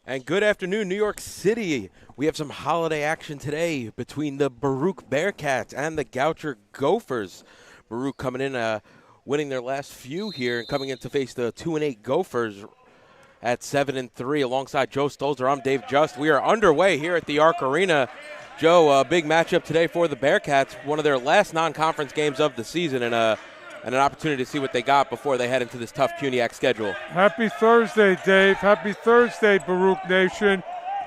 And good afternoon, New York City. We have some holiday action today between the Baruch Bearcats and the Goucher Gophers. Baruch coming in, winning their last few here and coming in to face the 2-8 Gophers at 7-3 alongside Joe Stolzer. I'm Dave Just. We are underway here at the Arc Arena. Joe, a big matchup today for the Bearcats, one of their last non-conference games of the season, and an opportunity to see what they got before they head into this tough CUNYAC schedule. Happy Thursday, Dave. Happy Thursday, Baruch Nation.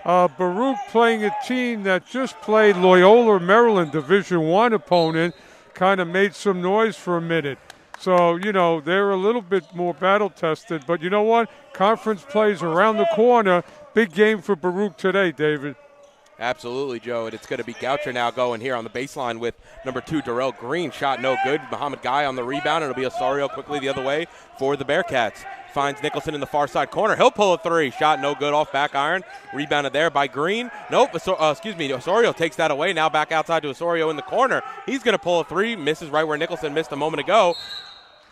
Baruch playing a team that just played Loyola, Maryland, Division I opponent, kind of made some noise for a minute. So, you know, they're a little bit more battle-tested. But you know what? Conference plays around the corner. Big game for Baruch today, David. Absolutely, Joe, and it's going to be Goucher now going here on the baseline with number 2, Darrell Green. Shot no good. Mohamed Gueye on the rebound. It'll be Osorio quickly the other way for the Bearcats. Finds Nicholson in the far side corner. He'll pull a three. Shot no good off back iron. Rebounded there by Green. Nope, Osorio takes that away. Now back outside to Osorio in the corner. He's going to pull a three. Misses right where Nicholson missed a moment ago.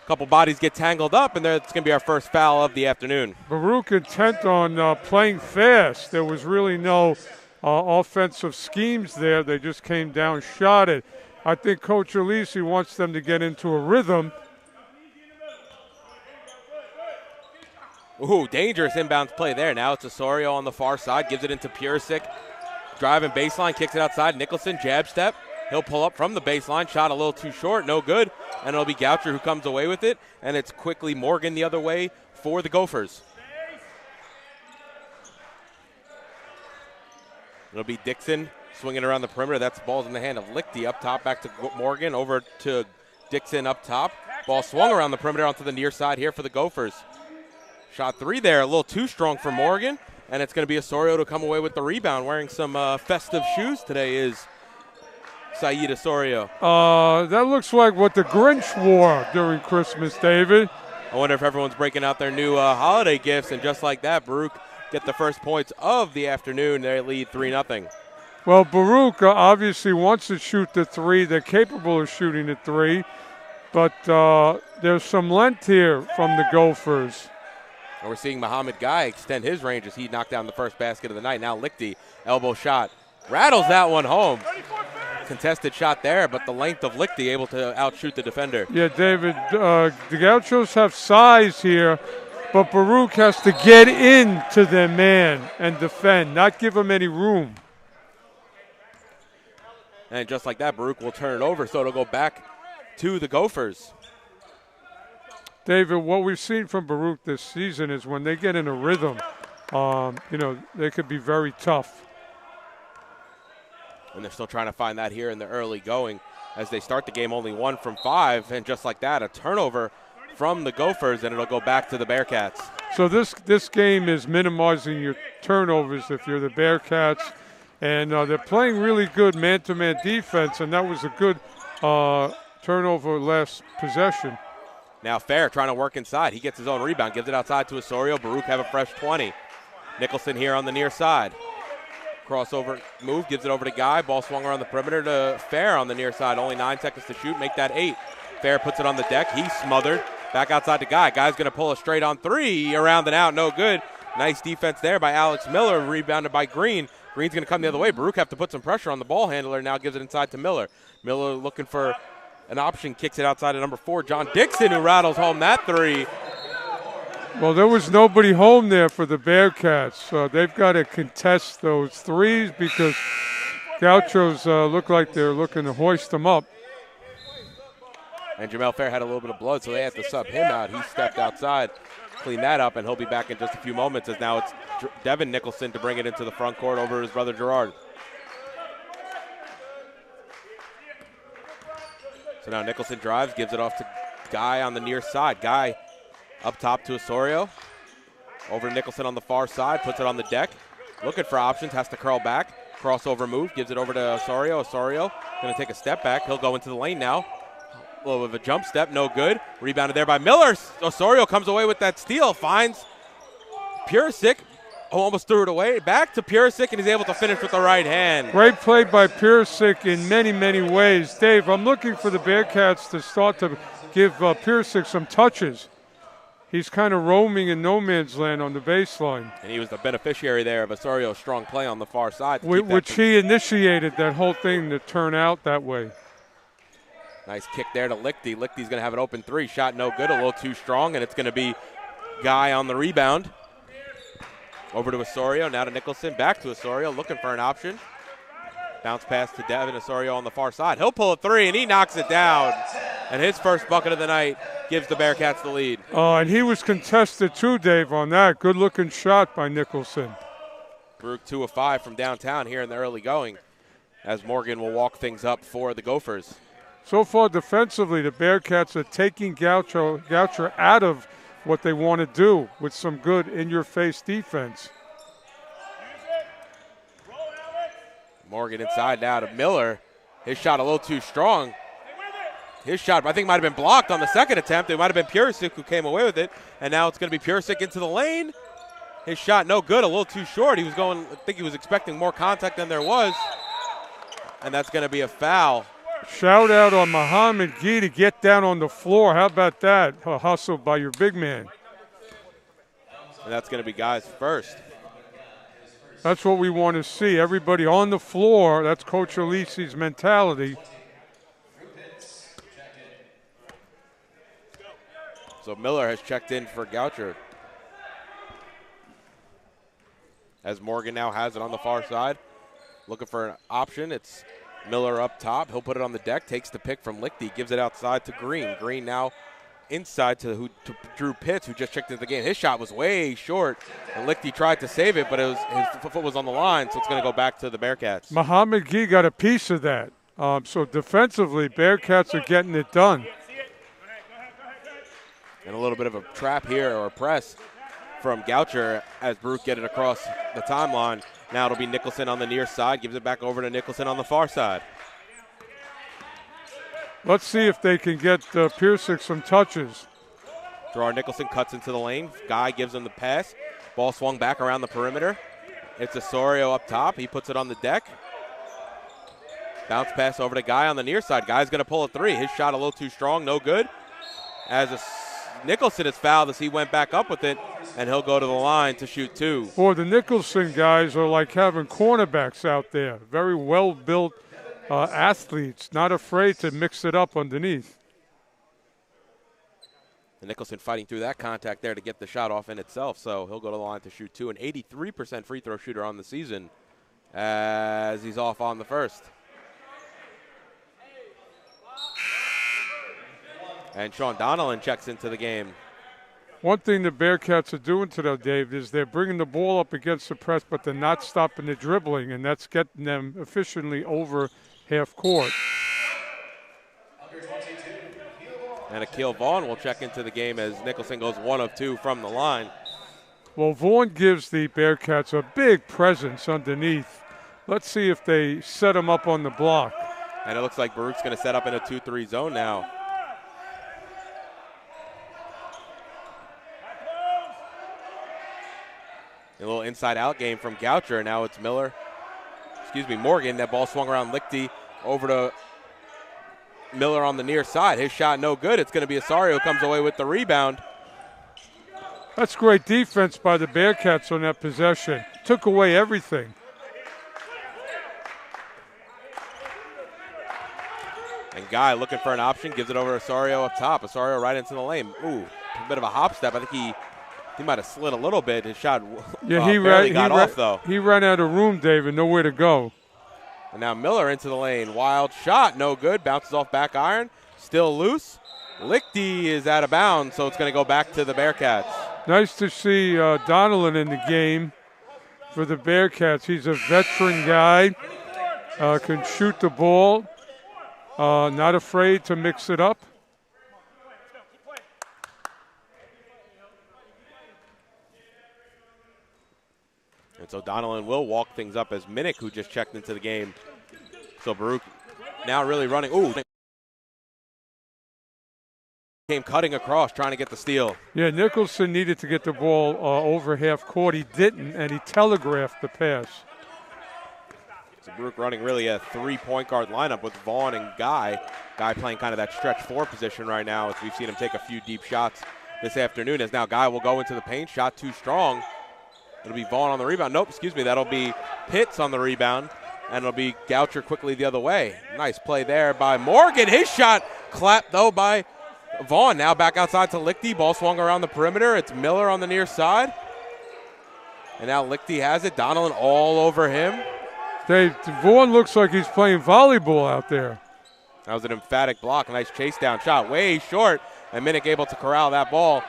A couple bodies get tangled up, and it's going to be our first foul of the afternoon. Baruch intent on playing fast. There was really no offensive schemes there. They just came down, shot it. I think Coach Elise wants them to get into a rhythm. Ooh, dangerous inbounds play there. Now it's Osorio on the far side, gives it into Purisic. Driving baseline, kicks it outside. Nicholson, jab step. He'll pull up from the baseline. Shot a little too short, no good. And it'll be Goucher who comes away with it. And it's quickly Morgan the other way for the Gophers. It'll be Dixon swinging around the perimeter. That's ball's in the hand of Lichty up top, back to Morgan, over to Dixon up top. Ball swung around the perimeter onto the near side here for the Gophers. Shot three there, a little too strong for Morgan, and it's going to be Osorio to come away with the rebound. Wearing some festive shoes today is Saeed Osorio. That looks like what the Grinch wore during Christmas, David. I wonder if everyone's breaking out their new holiday gifts, and just like that, Baruch get the first points of the afternoon. They lead 3-0. Well, Baruch obviously wants to shoot the three. They're capable of shooting the three. But there's some length here from the Gophers. And we're seeing Mohamed Gueye extend his range as he knocked down the first basket of the night. Now Lichty, elbow shot. Rattles that one home. Contested shot there, but the length of Lichty able to outshoot the defender. Yeah, David, the Gauchos have size here. But Baruch has to get into their man and defend, not give them any room. And just like that, Baruch will turn it over, so it'll go back to the Gophers. David, what we've seen from Baruch this season is when they get in a rhythm, they could be very tough. And they're still trying to find that here in the early going as they start the game only 1 from 5. And just like that, a turnover from the Gophers, and it'll go back to the Bearcats. So this game is minimizing your turnovers if you're the Bearcats, and they're playing really good man-to-man defense, and that was a good turnover last possession. Now Fair trying to work inside. He gets his own rebound, gives it outside to Osorio. Baruch have a fresh 20. Nicholson here on the near side. Crossover move, gives it over to Gueye. Ball swung around the perimeter to Fair on the near side. Only 9 seconds to shoot, make that 8. Fair puts it on the deck. He's smothered. Back outside to Gueye. Guy's going to pull a straight on three. Around and out. No good. Nice defense there by Alex Miller. Rebounded by Green. Green's going to come the other way. Baruch have to put some pressure on the ball handler. Now gives it inside to Miller. Miller looking for an option. Kicks it outside to number 4, John Dixon, who rattles home that three. Well, there was nobody home there for the Bearcats. They've got to contest those threes because Gauchos look like they're looking to hoist them up. And Jamel Fair had a little bit of blood, so they had to sub him out. He stepped outside, cleaned that up, and he'll be back in just a few moments as now it's Devin Nicholson to bring it into the front court over his brother Gerard. So now Nicholson drives, gives it off to Gueye on the near side. Gueye up top to Osorio. Over to Nicholson on the far side, puts it on the deck. Looking for options, has to curl back. Crossover move, gives it over to Osorio. Osorio going to take a step back. He'll go into the lane now. A little bit of a jump step, no good. Rebounded there by Miller. Osorio comes away with that steal, finds Purisic. Almost threw it away. Back to Purisic, and he's able to finish with the right hand. Great play by Purisic in many, many ways. Dave, I'm looking for the Bearcats to start to give Purisic some touches. he's kind of roaming in no man's land on the baseline. And he was the beneficiary there of Osorio's strong play on the far side. Which he initiated that whole thing to turn out that way. Nice kick there to Lichty. Lichty's going to have an open three. Shot no good, a little too strong, and it's going to be Gueye on the rebound. Over to Osorio, now to Nicholson, back to Osorio, looking for an option. Bounce pass to Devin Osorio on the far side. He'll pull a three, and he knocks it down. And his first bucket of the night gives the Bearcats the lead. And he was contested too, Dave, on that. Good-looking shot by Nicholson. Baruch 2 of 5 from downtown here in the early going, as Morgan will walk things up for the Gophers. So far defensively, the Bearcats are taking Goucher out of what they want to do with some good in-your-face defense. Morgan inside now to Miller. His shot a little too strong. His shot, I think, might have been blocked on the second attempt. It might have been Purisic who came away with it, and now it's going to be Purisic into the lane. His shot no good, a little too short. He was going, I think he was expecting more contact than there was, and that's going to be a foul. Shout out on Mohamed Gueye to get down on the floor. How about that? A hustle by your big man. And that's going to be Guy's first. That's what we want to see. Everybody on the floor. That's Coach Alisi's mentality. So Miller has checked in for Goucher. As Morgan now has it on the far side. Looking for an option. It's Miller up top. He'll put it on the deck. Takes the pick from Lichty. Gives it outside to Green. Green now inside to Drew Pitts, who just checked into the game. His shot was way short, and Lichty tried to save it, but his foot was on the line, so it's going to go back to the Bearcats. Mohamed Gueye got a piece of that. So defensively, Bearcats are getting it done. And a little bit of a trap here, or a press from Goucher as Baruch get it across the timeline. Now it'll be Nicholson on the near side. Gives it back over to Nicholson on the far side. Let's see if they can get Purisic some touches. Gerard Nicholson cuts into the lane. Guy gives him the pass. Ball swung back around the perimeter. It's Osorio up top. He puts it on the deck. Bounce pass over to Guy on the near side. Guy's going to pull a three. His shot a little too strong. No good. As Nicholson is fouled as he went back up with it, and he'll go to the line to shoot two. Boy, the Nicholson guys are like having cornerbacks out there. Very well-built athletes, not afraid to mix it up underneath. And Nicholson fighting through that contact there to get the shot off in itself, so he'll go to the line to shoot two. An 83% free throw shooter on the season as he's off on the first. And Sean Donnellan checks into the game. One thing the Bearcats are doing today, Dave, is they're bringing the ball up against the press, but they're not stopping the dribbling, and that's getting them efficiently over half court. And Akil Vaughn will check into the game as Nicholson goes 1 of 2 from the line. Well, Vaughn gives the Bearcats a big presence underneath. Let's see if they set him up on the block. And it looks like Baruch's going to set up in a 2-3 zone now. A little inside-out game from Goucher. Now it's Morgan. That ball swung around Lichty over to Miller on the near side. His shot no good. It's going to be Osorio who comes away with the rebound. That's great defense by the Bearcats on that possession. Took away everything. And Guy looking for an option. Gives it over to Osorio up top. Osorio right into the lane. Ooh, a bit of a hop step. I think he might have slid a little bit. His shot barely got off, though. He ran out of room, David. Nowhere to go. And now Miller into the lane. Wild shot. No good. Bounces off back iron. Still loose. Lichty is out of bounds, so it's going to go back to the Bearcats. Nice to see Donnellan in the game for the Bearcats. He's a veteran guy. Can shoot the ball. Not afraid to mix it up. And so Donnellan will walk things up as Minnick, who just checked into the game. So Baruch now really running. Ooh. Came cutting across, trying to get the steal. Yeah, Nicholson needed to get the ball over half court. He didn't, and he telegraphed the pass. So Baruch running really a 3-point guard lineup with Vaughn and Guy. Guy playing kind of that stretch 4 position right now, as we've seen him take a few deep shots this afternoon, as now Guy will go into the paint. Shot too strong. It'll be Vaughn on the rebound. Nope, excuse me. That'll be Pitts on the rebound, and it'll be Goucher quickly the other way. Nice play there by Morgan. His shot clapped, though, by Vaughn. Now back outside to Lichty. Ball swung around the perimeter. It's Miller on the near side. And now Lichty has it. Donelon all over him. Dave, Vaughn looks like he's playing volleyball out there. That was an emphatic block. A nice chase down shot. Way short. And Minnick able to corral that ball.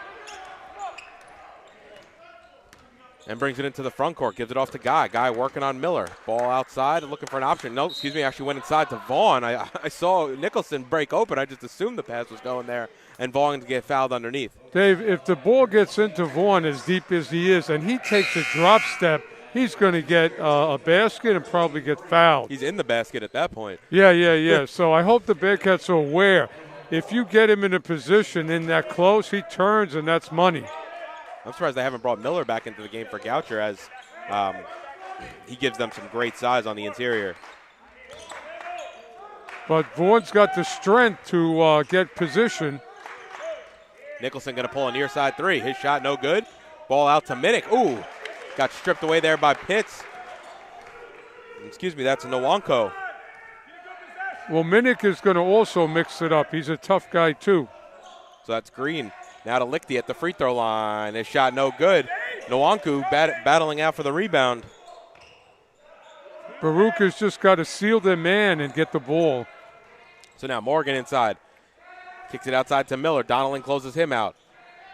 And brings it into the front court. Gives it off to Guy. Guy working on Miller. Ball outside. Looking for an option. No, excuse me. Actually went inside to Vaughn. I saw Nicholson break open. I just assumed the pass was going there. And Vaughn to get fouled underneath. Dave, if the ball gets into Vaughn as deep as he is, and he takes a drop step, he's going to get a basket and probably get fouled. He's in the basket at that point. Yeah. So I hope the Bearcats are aware. If you get him in a position in that close, he turns, and that's money. I'm surprised they haven't brought Miller back into the game for Goucher, as he gives them some great size on the interior. But Vaughn's got the strength to get position. Nicholson going to pull a near side three. His shot no good. Ball out to Minnick. Ooh, got stripped away there by Pitts. Excuse me, that's Nwankwo. Well, Minnick is going to also mix it up. He's a tough guy, too. So that's Green. Now to Lichty at the free throw line. His shot no good. Nwankwo battling out for the rebound. Baruch has just got to seal their man and get the ball. So now Morgan inside. Kicks it outside to Miller. Donelon closes him out.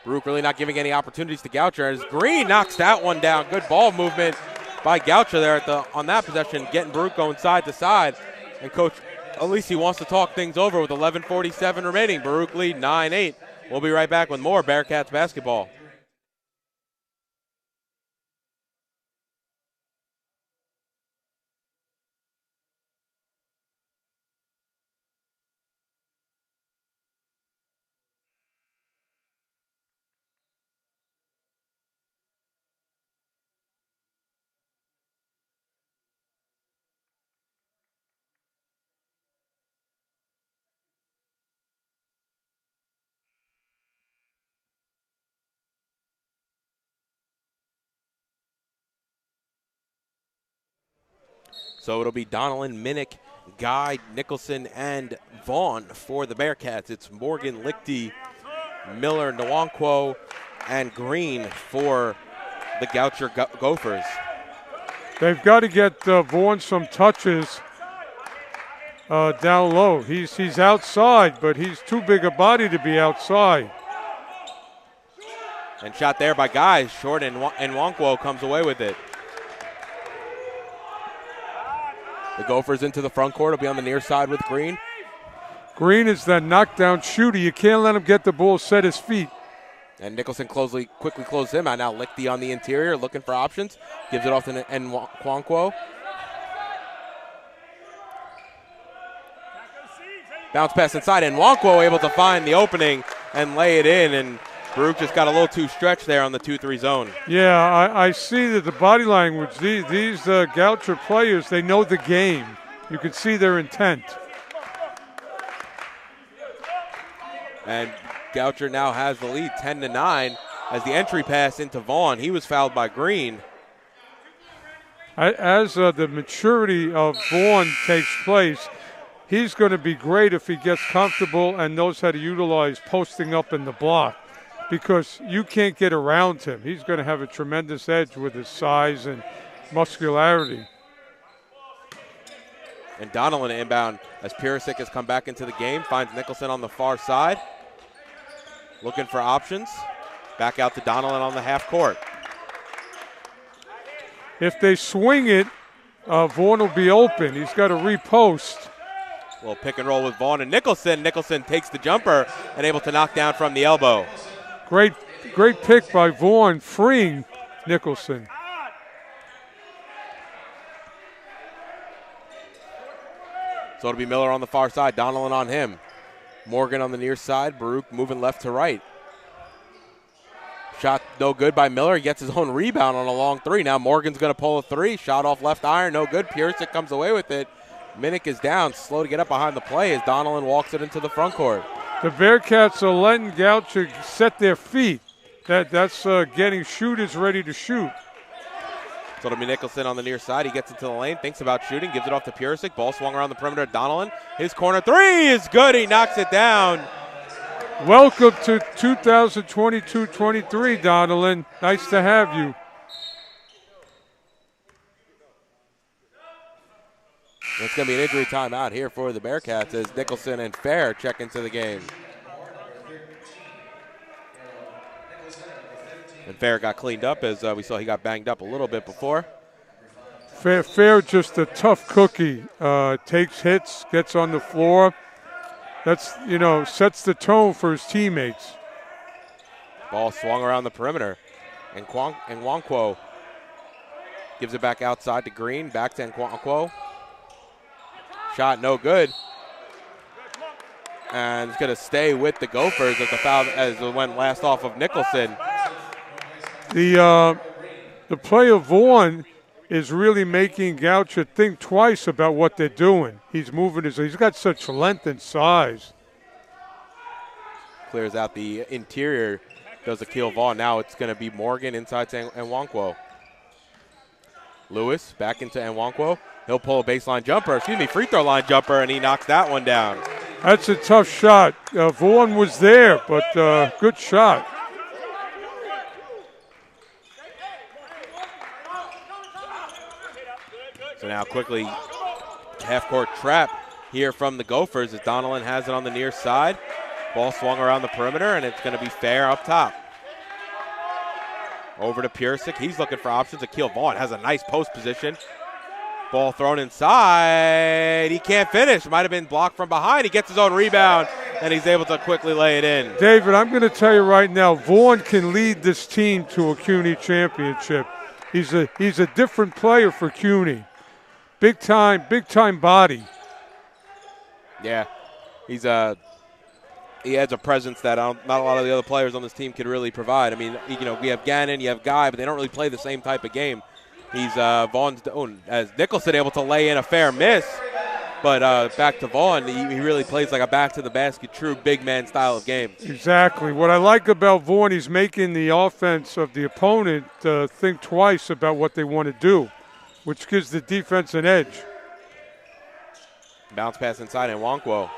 Baruch really not giving any opportunities to Goucher. As Green knocks that one down. Good ball movement by Goucher there on that possession, getting Baruch going side to side. And Coach Alisi wants to talk things over with 11:47 remaining. Baruch lead 9-8. We'll be right back with more Bearcats basketball. So it'll be Donelon, Minnick, Guy, Nicholson, and Vaughn for the Bearcats. It's Morgan, Lichty, Miller, Nwankwo, and Green for the Goucher Gophers. They've got to get Vaughn some touches down low. He's outside, but he's too big a body to be outside. And shot there by Guy, short, and Nwankwo comes away with it. The Gophers into the front court. Will be on the near side with Green. Green is that knockdown shooter. You can't let him get the ball, set his feet. And Nicholson quickly closes him out. Now Lichty on the interior, looking for options. Gives it off to Nwankwo. Bounce pass inside, and Nwankwo able to find the opening and lay it in. And Baruch just got a little too stretched there on the 2-3 zone. Yeah, I see that the body language, these Goucher players, they know the game. You can see their intent. And Goucher now has the lead 10-9 as the entry pass into Vaughn. He was fouled by Green. As the maturity of Vaughn takes place, he's going to be great if he gets comfortable and knows how to utilize posting up in the block, because you can't get around him. He's going to have a tremendous edge with his size and muscularity. And Donelon inbound as Purisic has come back into the game, finds Nicholson on the far side. Looking for options. Back out to Donelon on the half court. If they swing it, Vaughn will be open. He's got to repost. Well, pick and roll with Vaughn and Nicholson. Nicholson takes the jumper and able to knock down from the elbow. Great pick by Vaughn, freeing Nicholson. So it'll be Miller on the far side, Donelon on him. Morgan on the near side, Baruch moving left to right. Shot no good by Miller. He gets his own rebound on a long three. Now Morgan's going to pull a three. Shot off left iron, no good. Purisic comes away with it. Minnick is down, slow to get up behind the play as Donelon walks it into the front court. The Bearcats are letting Goucher set their feet. That's getting shooters ready to shoot. So it'll be Nicholson on the near side. He gets into the lane, thinks about shooting, gives it off to Purisic. Ball swung around the perimeter. Donnellan, his corner three is good. He knocks it down. Welcome to 2022-23, Donnellan. Nice to have you. It's going to be an injury timeout here for the Bearcats as Nicholson and Fair check into the game. And Fair got cleaned up as we saw he got banged up a little bit before. Fair just a tough cookie. Takes hits, gets on the floor. That's, sets the tone for his teammates. Ball swung around the perimeter. And Nwankwo gives it back outside to Green. Back to Nwankwo. Shot no good. And it's going to stay with the Gophers as the foul as it went last off of Nicholson. The player Vaughn is really making Goucher think twice about what they're doing. He's moving he's got such length and size. Clears out the interior, does Akil Vaughn. Now it's going to be Morgan inside to Nwankwo. Lewis back into Nwankwo. He'll pull a free throw line jumper, and he knocks that one down. That's a tough shot. Vaughn was there, but good shot. So now quickly, half-court trap here from the Gophers as Donnellan has it on the near side. Ball swung around the perimeter, and it's going to be Fair up top. Over to Purisic. He's looking for options. Akil Vaughn has a nice post position. Ball thrown inside. He can't finish. Might have been blocked from behind. He gets his own rebound, and he's able to quickly lay it in. David, I'm going to tell you right now, Vaughn can lead this team to a CUNY championship. He's a different player for CUNY. Big time body. Yeah, he adds a presence that not a lot of the other players on this team can really provide. I mean, we have Gannon, you have Guy, but they don't really play the same type of game. He's Vaughn's own. As Nicholson able to lay in a fair miss, but back to Vaughn, he really plays like a back to the basket, true big man style of game. Exactly. What I like about Vaughn, he's making the offense of the opponent think twice about what they want to do, which gives the defense an edge. Bounce pass inside and Nwankwo.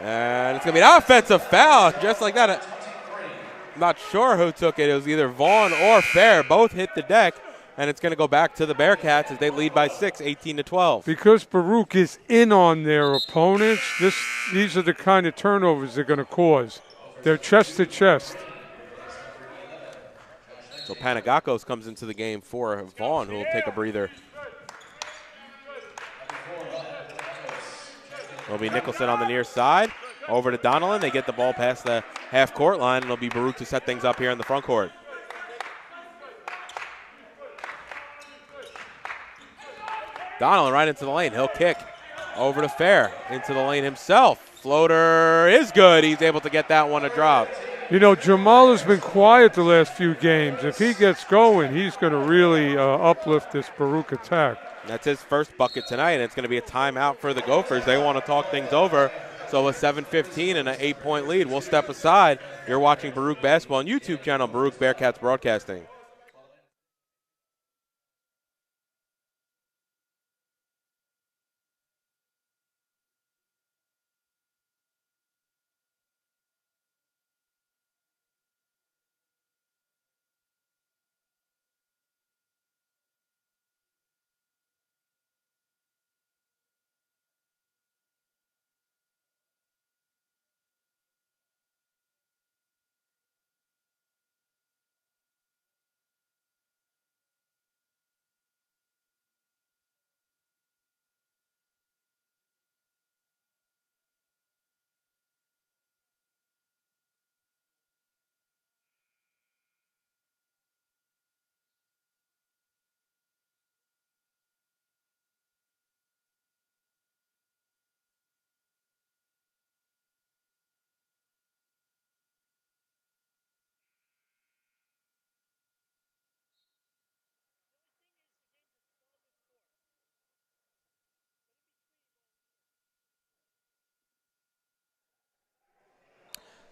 And it's going to be an offensive foul, just like that. I'm not sure who took it. It was either Vaughn or Fair. Both hit the deck, and it's going to go back to the Bearcats as they lead by 6, 18-12. Because Baruch is in on their opponents, these are the kind of turnovers they're going to cause. They're chest to chest. So Panagakos comes into the game for Vaughn, who will take a breather. It'll be Nicholson on the near side. Over to Donnellan. They get the ball past the half-court line, and it'll be Baruch to set things up here in the front court. Donnellan right into the lane. He'll kick over to Fair. Into the lane himself. Floater is good. He's able to get that one to drop. Jamal has been quiet the last few games. If he gets going, he's going to really uplift this Baruch attack. That's his first bucket tonight, and it's going to be a timeout for the Gophers. They want to talk things over. So with 7:15 and an 8-point lead, we'll step aside. You're watching Baruch Basketball on YouTube channel, Baruch Bearcats Broadcasting.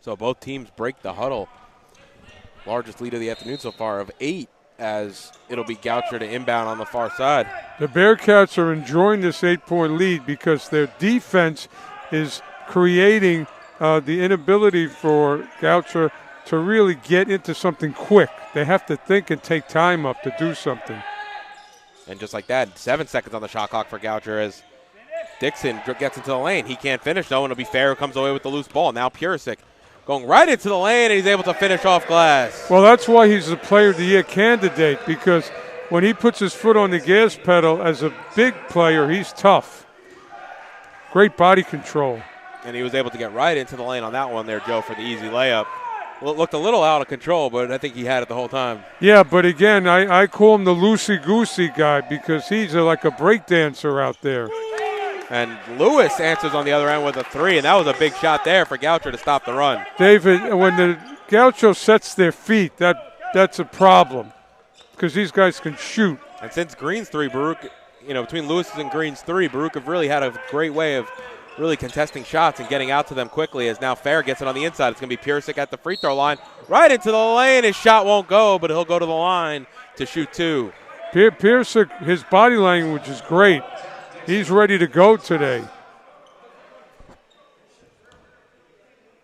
So both teams break the huddle. Largest lead of the afternoon so far of 8, as it'll be Goucher to inbound on the far side. The Bearcats are enjoying this 8-point lead because their defense is creating the inability for Goucher to really get into something quick. They have to think and take time up to do something. And just like that, 7 seconds on the shot clock for Goucher as Dixon gets into the lane. He can't finish, though, and it'll be Fair who comes away with the loose ball. Now Purisic going right into the lane, and he's able to finish off glass. Well, that's why he's the Player of the Year candidate, because when he puts his foot on the gas pedal as a big player, he's tough. Great body control. And he was able to get right into the lane on that one there, Joe, for the easy layup. Well, it looked a little out of control, but I think he had it the whole time. Yeah, but again, I call him the loosey-goosey guy because he's like a breakdancer out there. And Lewis answers on the other end with a 3, and that was a big shot there for Goucher to stop the run. David, when the Gaucho sets their feet, that's a problem because these guys can shoot. And since Green's 3, Baruch, between Lewis's and Green's 3, Baruch have really had a great way of really contesting shots and getting out to them quickly, as now Fair gets it on the inside. It's going to be Purisic at the free throw line. Right into the lane. His shot won't go, but he'll go to the line to shoot 2. Purisic, his body language is great. He's ready to go today.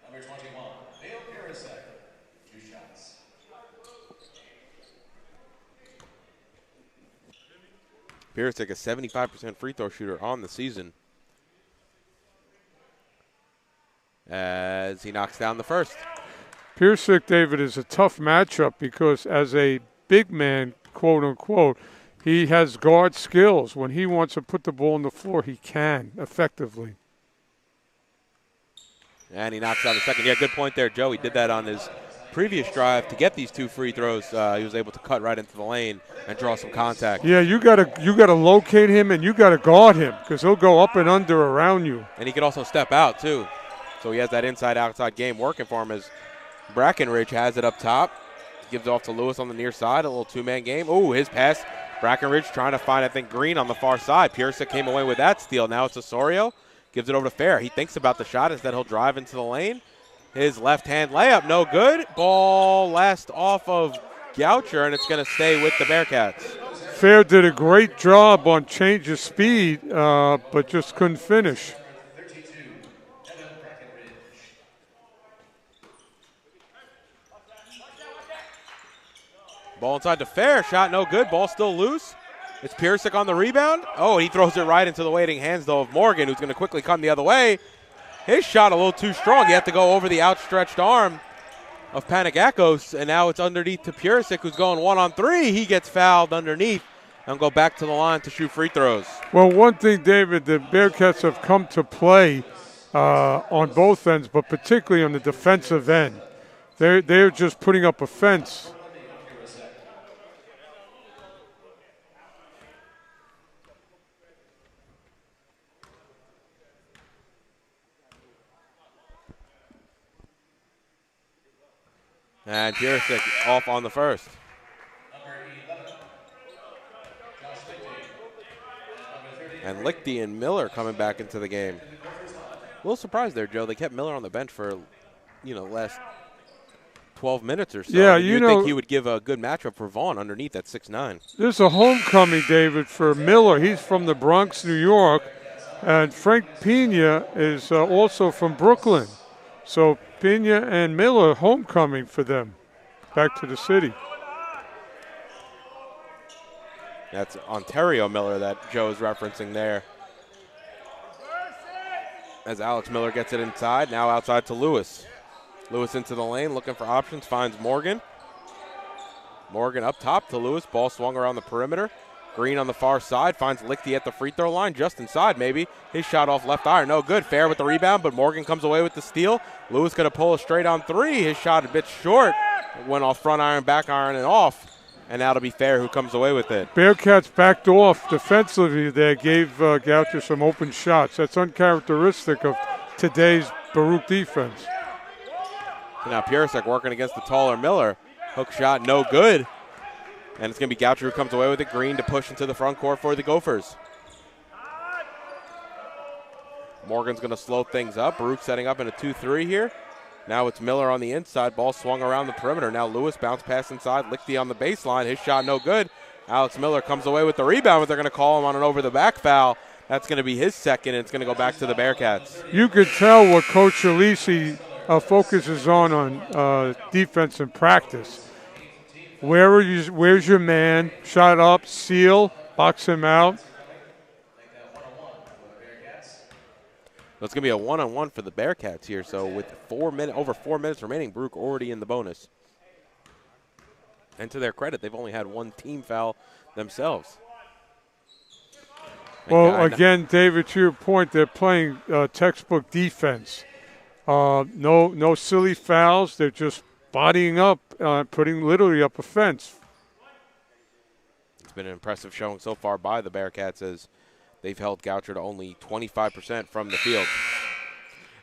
Number 21, Emil Purisic, 2 shots. Purisic, a 75% free throw shooter on the season, as he knocks down the first. Purisic, David, is a tough matchup because as a big man, quote unquote, he has guard skills. When he wants to put the ball on the floor, he can effectively. And he knocks down the second. Yeah, good point there, Joe. He did that on his previous drive to get these 2 free throws. He was able to cut right into the lane and draw some contact. Yeah, you gotta locate him and you gotta guard him because he'll go up and under around you. And he can also step out too. So he has that inside-outside game working for him as Brackenridge has it up top. Gives it off to Lewis on the near side, a little 2-man game. Oh, his pass. Brackenridge trying to find, I think, Green on the far side. Purisic came away with that steal. Now it's Osorio. Gives it over to Fair. He thinks about the shot. Instead, he'll drive into the lane. His left-hand layup, no good. Ball last off of Goucher, and it's going to stay with the Bearcats. Fair did a great job on change of speed, but just couldn't finish. Ball inside to Fair. Shot no good. Ball still loose. It's Purisic on the rebound. Oh, he throws it right into the waiting hands, though, of Morgan, who's going to quickly come the other way. His shot a little too strong. You have to go over the outstretched arm of Panagakos, and now it's underneath to Purisic, who's going 1-on-3. He gets fouled underneath and go back to the line to shoot free throws. Well, one thing, David, the Bearcats have come to play on both ends, but particularly on the defensive end. They're just putting up a fence. And Purisic off on the first. And Lichty and Miller coming back into the game. A little surprised there, Joe. They kept Miller on the bench for, last 12 minutes or so. Yeah, you'd think he would give a good matchup for Vaughn underneath at 6'9". There's a homecoming, David, for Miller. He's from the Bronx, New York. And Frank Pena is also from Brooklyn. So Pena and Miller, homecoming for them back to the city. That's Ontario Miller that Joe is referencing there. As Alex Miller gets it inside, now outside to Lewis. Lewis into the lane, looking for options, finds Morgan. Morgan up top to Lewis, ball swung around the perimeter. Green on the far side, finds Lichty at the free throw line, just inside maybe. His shot off left iron, no good. Fair with the rebound, but Morgan comes away with the steal. Lewis going to pull a straight on 3. His shot a bit short. Went off front iron, back iron, and off. And now to be Fair who comes away with it. Bearcats backed off defensively there, gave Goucher some open shots. That's uncharacteristic of today's Baruch defense. So now Purisic working against the taller Miller. Hook shot, no good. And it's going to be Goucher who comes away with it. Green to push into the front court for the Gophers. Morgan's going to slow things up. Baruch setting up in a 2-3 here. Now it's Miller on the inside. Ball swung around the perimeter. Now Lewis bounce pass inside. Lichty on the baseline. His shot no good. Alex Miller comes away with the rebound, but they're going to call him on an over-the-back foul. That's going to be his second, and it's going to go back to the Bearcats. You could tell what Coach Alisi focuses on defense in practice. Where's your man? Shot up, seal, box him out. It's going to be a one-on-one for the Bearcats here. So with over 4 minutes remaining, Baruch already in the bonus. And to their credit, they've only had one team foul themselves. Well, again, David, to your point, they're playing textbook defense. No silly fouls. They're just bodying up, putting literally up a fence. It's been an impressive showing so far by the Bearcats as they've held Goucher to only 25% from the field.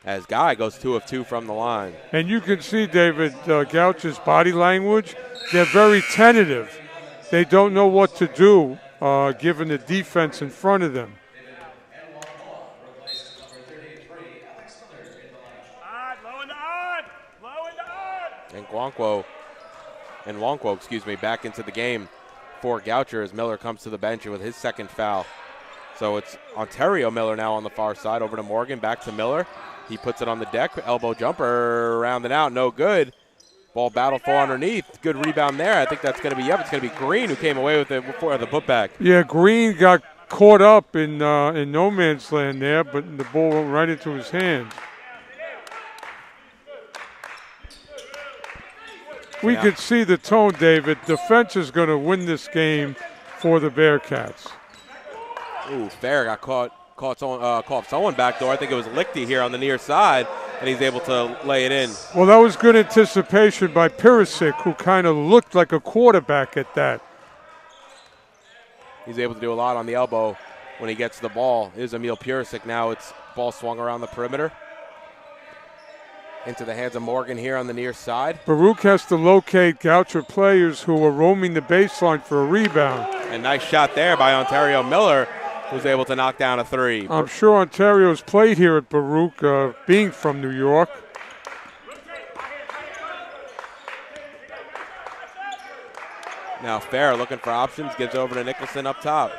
As Guy goes 2 of 2 from the line. And you can see, David, Goucher's body language. They're very tentative. They don't know what to do given the defense in front of them. And Nwankwo, back into the game for Goucher as Miller comes to the bench with his second foul. So it's Ontario Miller now on the far side. Over to Morgan, back to Miller. He puts it on the deck. Elbow jumper, round and out, no good. Ball battle for underneath. Good rebound there. I think that's going to be It's going to be Green who came away with it before the putback. Yeah, Green got caught up in no man's land there, but the ball went right into his hands. We could see the tone, David. Defense is going to win this game for the Bearcats. Ooh, Fair got caught someone backdoor. I think it was Lichty here on the near side, and he's able to lay it in. Well, that was good anticipation by Purisic, who kind of looked like a quarterback at that. He's able to do a lot on the elbow when he gets the ball. Here's Emil Purisic now. It's ball swung around the perimeter. Into the hands of Morgan here on the near side. Baruch has to locate Goucher players who are roaming the baseline for a rebound. And nice shot there by Ontario Miller, who's able to knock down a three. I'm sure Ontario's played here at Baruch, being from New York. Now Fair looking for options, gives over to Nicholson up top.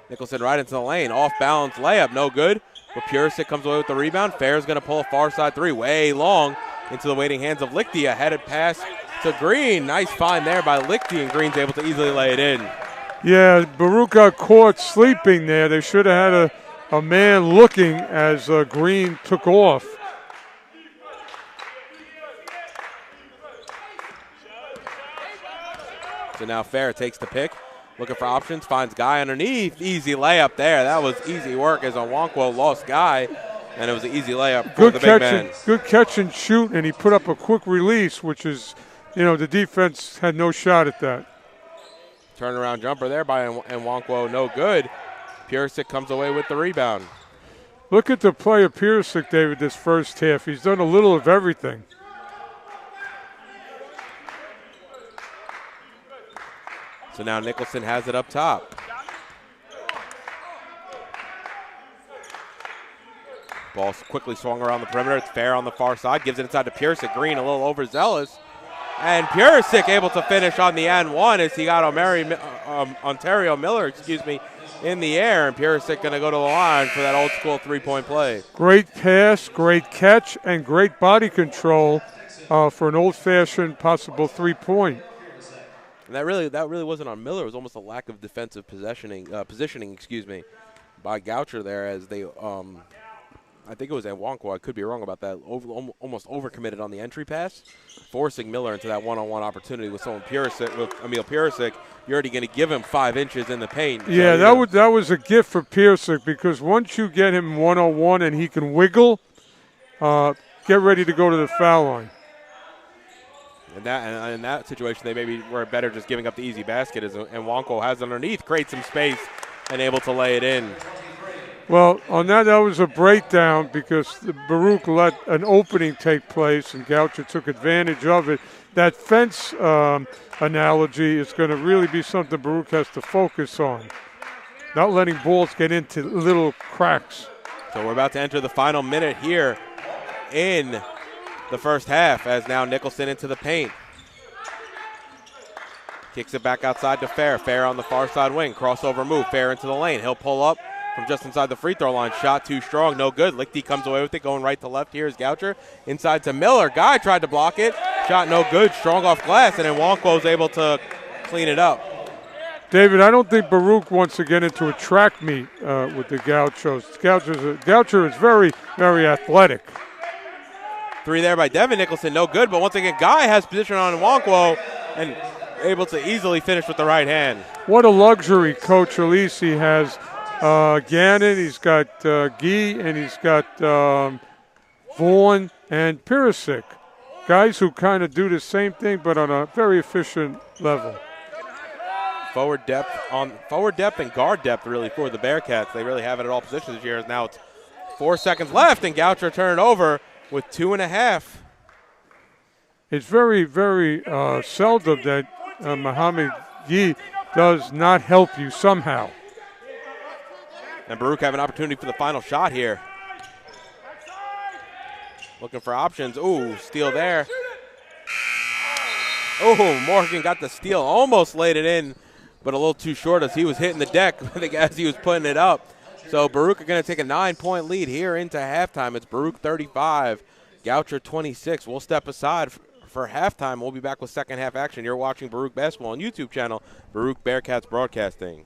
Nicholson right into the lane, off balance layup, no good. But Purisic comes away with the rebound. Fair's going to pull a far side three, way long into the waiting hands of Lichty. A headed pass to Green. Nice find there by Lichty, and Green's able to easily lay it in. Yeah, Baruch got caught sleeping there. They should have had a man looking as Green took off. So now Fair takes the pick. Looking for options, finds Guy underneath. Easy layup there. That was easy work as Nwankwo lost Guy, and it was an easy layup for the big man. Good catch and shoot, and he put up a quick release, which is, the defense had no shot at that. Turnaround jumper there by Nwankwo, no good. Purisic comes away with the rebound. Look at the play of Purisic, David, this first half. He's done a little of everything. So now Nicholson has it up top. Ball quickly swung around the perimeter. It's Fair on the far side. Gives it inside to Purisic. Green a little overzealous. And Purisic able to finish on the end one as he got Ontario Miller, in the air. And Purisic going to go to the line for that old school three-point play. Great pass, great catch, and great body control for an old-fashioned possible three-point. And that really wasn't on Miller. It was almost a lack of defensive positioning, by Goucher there as they, I think it was Nwankwo. I could be wrong about that. Almost overcommitted on the entry pass, forcing Miller into that one-on-one opportunity with Emil Purisic. You're already going to give him 5 inches in the paint. Yeah, that was a gift for Purisic because once you get him one-on-one and he can wiggle, get ready to go to the foul line. In that situation, they maybe were better just giving up the easy basket as Nwankwo has underneath, creates some space, and able to lay it in. Well, on that was a breakdown because the Baruch let an opening take place, and Goucher took advantage of it. That fence analogy is going to really be something Baruch has to focus on, not letting balls get into little cracks. So we're about to enter the final minute here in the first half, as now Nicholson into the paint. Kicks it back outside to Fair. Fair on the far side wing. Crossover move. Fair into the lane. He'll pull up from just inside the free throw line. Shot too strong. No good. Lichty comes away with it. Going right to left here is Goucher. Inside to Miller. Guy tried to block it. Shot no good. Strong off glass. And then Wonkwo was able to clean it up. David, I don't think Baruch wants to get into a track meet with the Gauchos. Goucher is very, very athletic. Three there by Devin Nicholson. No good. But once again, Guy has position on Wonkwo and able to easily finish with the right hand. What a luxury Coach Alisi has. Gannon, he's got Gueye, and he's got Vaughn and Purisic. Guys who kind of do the same thing but on a very efficient level. Forward depth and guard depth really for the Bearcats. They really have it at all positions this year. Now it's 4 seconds left and Goucher turned it over with 2.5. It's very, very seldom that Mohamed Gueye does not help you somehow. And Baruch have an opportunity for the final shot here. Looking for options. Ooh, steal there. Oh, Morgan got the steal. Almost laid it in, but a little too short as he was hitting the deck as he was putting it up. So Baruch are going to take a 9-point lead here into halftime. It's Baruch 35, Goucher 26. We'll step aside for halftime. We'll be back with second half action. You're watching Baruch Basketball on YouTube channel, Baruch Bearcats Broadcasting.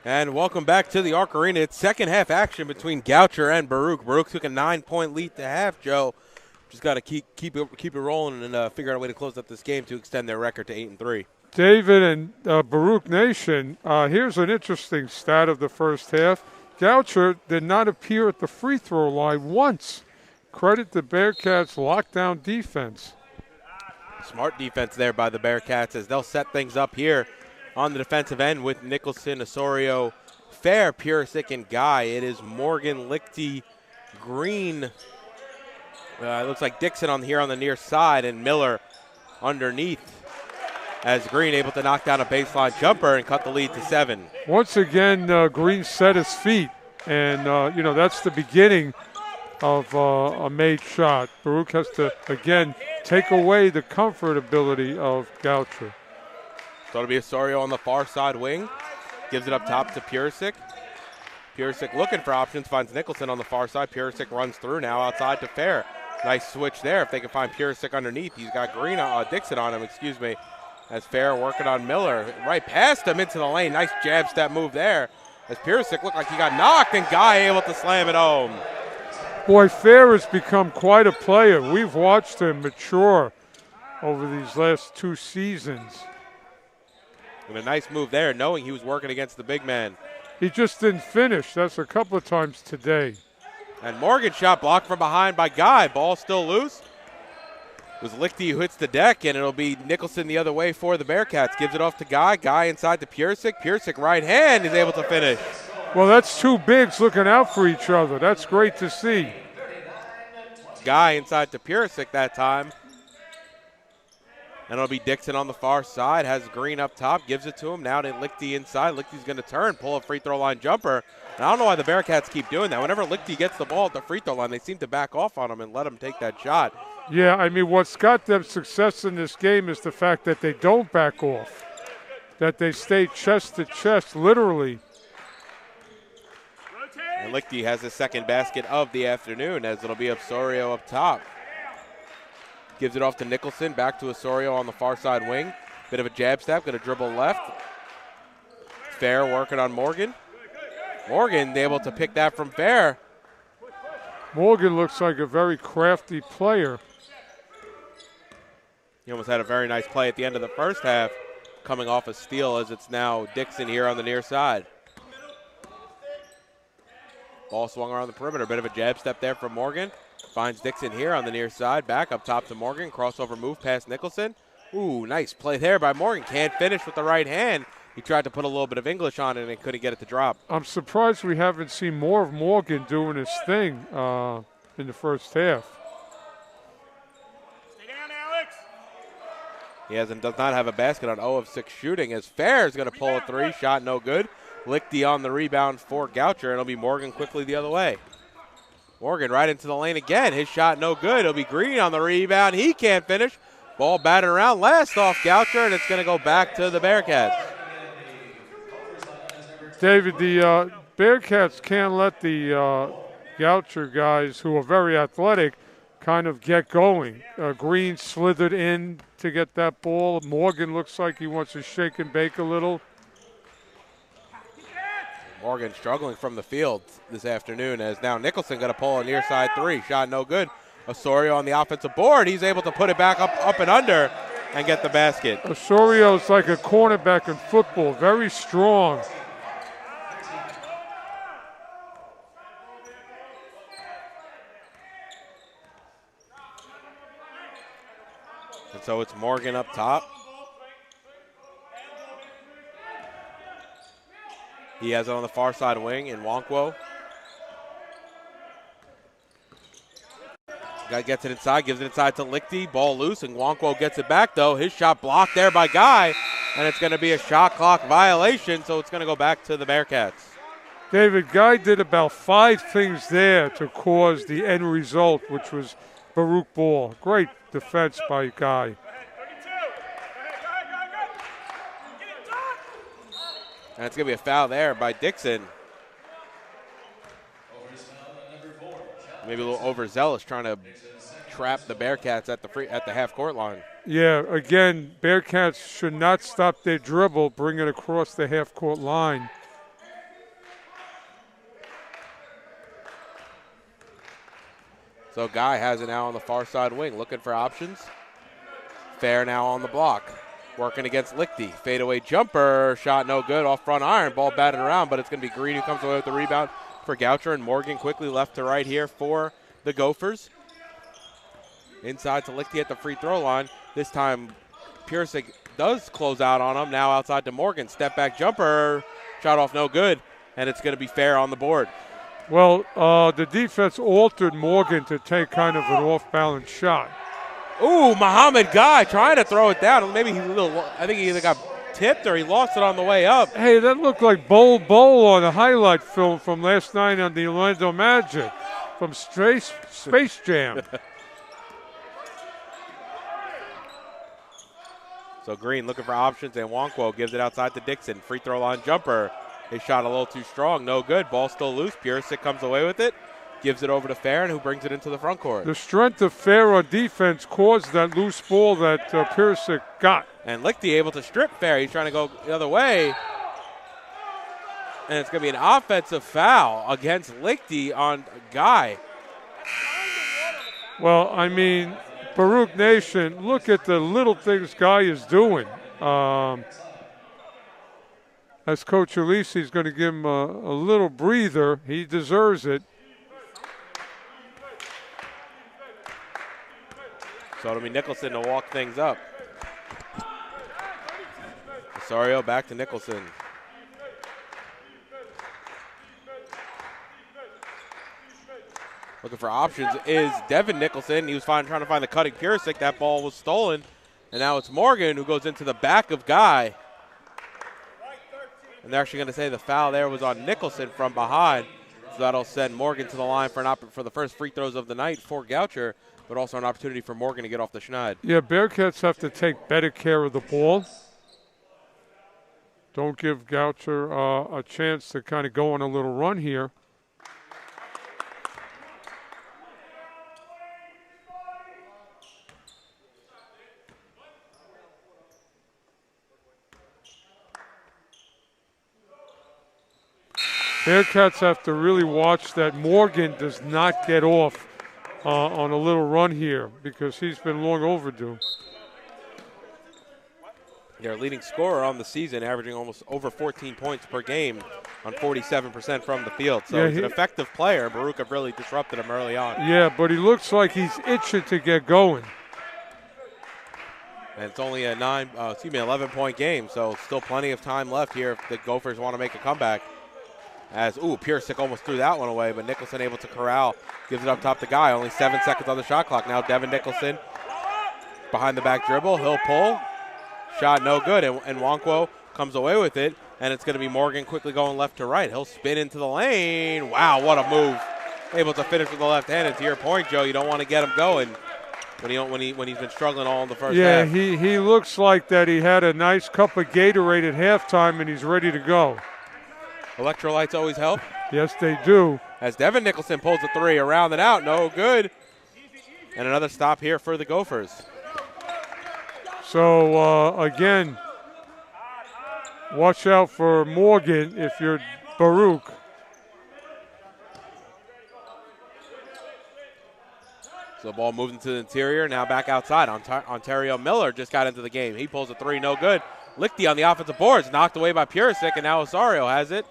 And welcome back to the Arc Arena. It's second half action between Goucher and Baruch. Baruch took a 9-point lead to half, Joe. Just got to keep it rolling and figure out a way to close up this game to extend their record to 8-3. David and Baruch Nation, here's an interesting stat of the first half. Goucher did not appear at the free throw line once. Credit the Bearcats' lockdown defense. Smart defense there by the Bearcats as they'll set things up here on the defensive end with Nicholson, Osorio, Fair, Purisic, and Guy. It is Morgan, Lichty, Green. It looks like Dixon here on the near side and Miller underneath as Green able to knock down a baseline jumper and cut the lead to 7. Once again, Green set his feet, and, that's the beginning of a made shot. Baruch has to, again, take away the comfortability of Goucher. So it'll be Osorio on the far side wing. Gives it up top to Purisic. Purisic looking for options, finds Nicholson on the far side. Purisic runs through now outside to Fair. Nice switch there if they can find Purisic underneath. He's got Dixon on him, as Fair working on Miller. Right past him into the lane. Nice jab step move there. As Purisic looked like he got knocked and Guy able to slam it home. Boy, Fair has become quite a player. We've watched him mature over these last 2 seasons. And a nice move there, knowing he was working against the big man. He just didn't finish. That's a couple of times today. And Morgan shot blocked from behind by Guy. Ball still loose. It was Lichty who hits the deck, and it'll be Nicholson the other way for the Bearcats. Gives it off to Guy. Guy inside to Purisic. Purisic right hand is able to finish. Well, that's 2 bigs looking out for each other. That's great to see. Guy inside to Purisic that time. And it'll be Dixon on the far side. Has Green up top. Gives it to him. Now to Lichty inside. Lichty's going to turn. Pull a free throw line jumper. And I don't know why the Bearcats keep doing that. Whenever Lichty gets the ball at the free throw line, they seem to back off on him and let him take that shot. Yeah, I mean, what's got them success in this game is the fact that they don't back off. That they stay chest to chest, literally. And Lichty has his second basket of the afternoon as it'll be Osorio up top. Gives it off to Nicholson, back to Osorio on the far side wing. Bit of a jab step, going to dribble left. Fair working on Morgan. Morgan able to pick that from Fair. Morgan looks like a very crafty player. He almost had a very nice play at the end of the first half, coming off a steal as it's now Dixon here on the near side. Ball swung around the perimeter. Bit of a jab step there from Morgan. Finds Dixon here on the near side. Back up top to Morgan. Crossover move past Nicholson. Ooh, nice play there by Morgan. Can't finish with the right hand. He tried to put a little bit of English on it and couldn't get it to drop. I'm surprised we haven't seen more of Morgan doing his thing in the first half. Stay down, Alex. He does not have a basket on 0 of 6 shooting as Fair is going to pull a 3. Shot no good. Lichty on the rebound for Goucher, and it'll be Morgan quickly the other way. Morgan right into the lane again. His shot no good. It'll be Green on the rebound. He can't finish. Ball batted around. Last off Goucher, and it's going to go back to the Bearcats. David, the Bearcats can't let the Goucher guys, who are very athletic, kind of get going. Green slithered in to get that ball. Morgan looks like he wants to shake and bake a little. Morgan struggling from the field this afternoon as now Nicholson going to pull a near side 3. Shot no good. Osorio on the offensive board. He's able to put it back up and under and get the basket. Osorio's like a cornerback in football, very strong. And so it's Morgan up top. He has it on the far side wing in Wonkwo. Guy gets it inside, gives it inside to Lichty. Ball loose, and Wonkwo gets it back, though. His shot blocked there by Guy, and it's going to be a shot clock violation, so it's going to go back to the Bearcats. David, Guy did about 5 things there to cause the end result, which was Baruch ball. Great defense by Guy. And it's going to be a foul there by Dixon. Maybe a little overzealous, trying to trap the Bearcats at the half-court line. Yeah, again, Bearcats should not stop their dribble, bring it across the half-court line. So Guy has it now on the far side wing, looking for options. Fair now on the block. Working against Lichty. Fadeaway jumper. Shot no good off front iron. Ball batted around, but it's going to be Green who comes away with the rebound for Goucher. And Morgan quickly left to right here for the Gophers. Inside to Lichty at the free throw line. This time Purisic does close out on him. Now outside to Morgan. Step back jumper. Shot off no good. And it's going to be fair on the board. Well, the defense altered Morgan to take kind of an off-balance shot. Ooh, Mohamed Gueye trying to throw it down. Maybe I think he either got tipped or he lost it on the way up. Hey, that looked like Bowl on a highlight film from last night on the Orlando Magic from Space Jam. So Green looking for options, and Nwankwo gives it outside to Dixon. Free throw line jumper. His shot a little too strong. No good. Ball still loose. Purisic comes away with it. Gives it over to Farron, who brings it into the front court. The strength of Fair on defense caused that loose ball that Purisic got. And Lichty able to strip Fair. He's trying to go the other way. And it's going to be an offensive foul against Lichty on Guy. Well, I mean, Baruch Nation, look at the little things Guy is doing. As Coach Alisi is going to give him a little breather. He deserves it. So it'll be Nicholson to walk things up. Osorio back to Nicholson. Looking for options is Devin Nicholson. He was trying to find the cutting Purisic. That ball was stolen. And now it's Morgan who goes into the back of Guy. And they're actually going to say the foul there was on Nicholson from behind. So that'll send Morgan to the line for the first free throws of the night for Goucher, but also an opportunity for Morgan to get off the schneid. Yeah, Bearcats have to take better care of the ball. Don't give Goucher a chance to kind of go on a little run here. Bearcats have to really watch that Morgan does not get off on a little run here because he's been long overdue. Their leading scorer on the season, averaging almost over 14 points per game on 47% from the field. So he's an effective player. Baruch have really disrupted him early on. Yeah, but he looks like he's itching to get going. And it's only a 11-point game, so still plenty of time left here if the Gophers want to make a comeback. Purisic almost threw that one away, but Nicholson able to corral. Gives it up top to Guy. Only 7 seconds on the shot clock. Now Devin Nicholson behind the back dribble. He'll pull. Shot no good, and Nwankwo comes away with it, and it's going to be Morgan quickly going left to right. He'll spin into the lane. Wow, what a move. Able to finish with the left hand, and to your point, Joe, you don't want to get him going when he's been struggling all in the first half. Yeah, he looks like that he had a nice cup of Gatorade at halftime, and he's ready to go. Electrolytes always help. Yes, they do. As Devin Nicholson pulls a three, around and out, no good. And another stop here for the Gophers. So, again, watch out for Morgan if you're Baruch. So the ball moved into the interior, now back outside. Ontario Miller just got into the game. He pulls a three, no good. Lichty on the offensive boards, knocked away by Purisic, and now Osorio has it.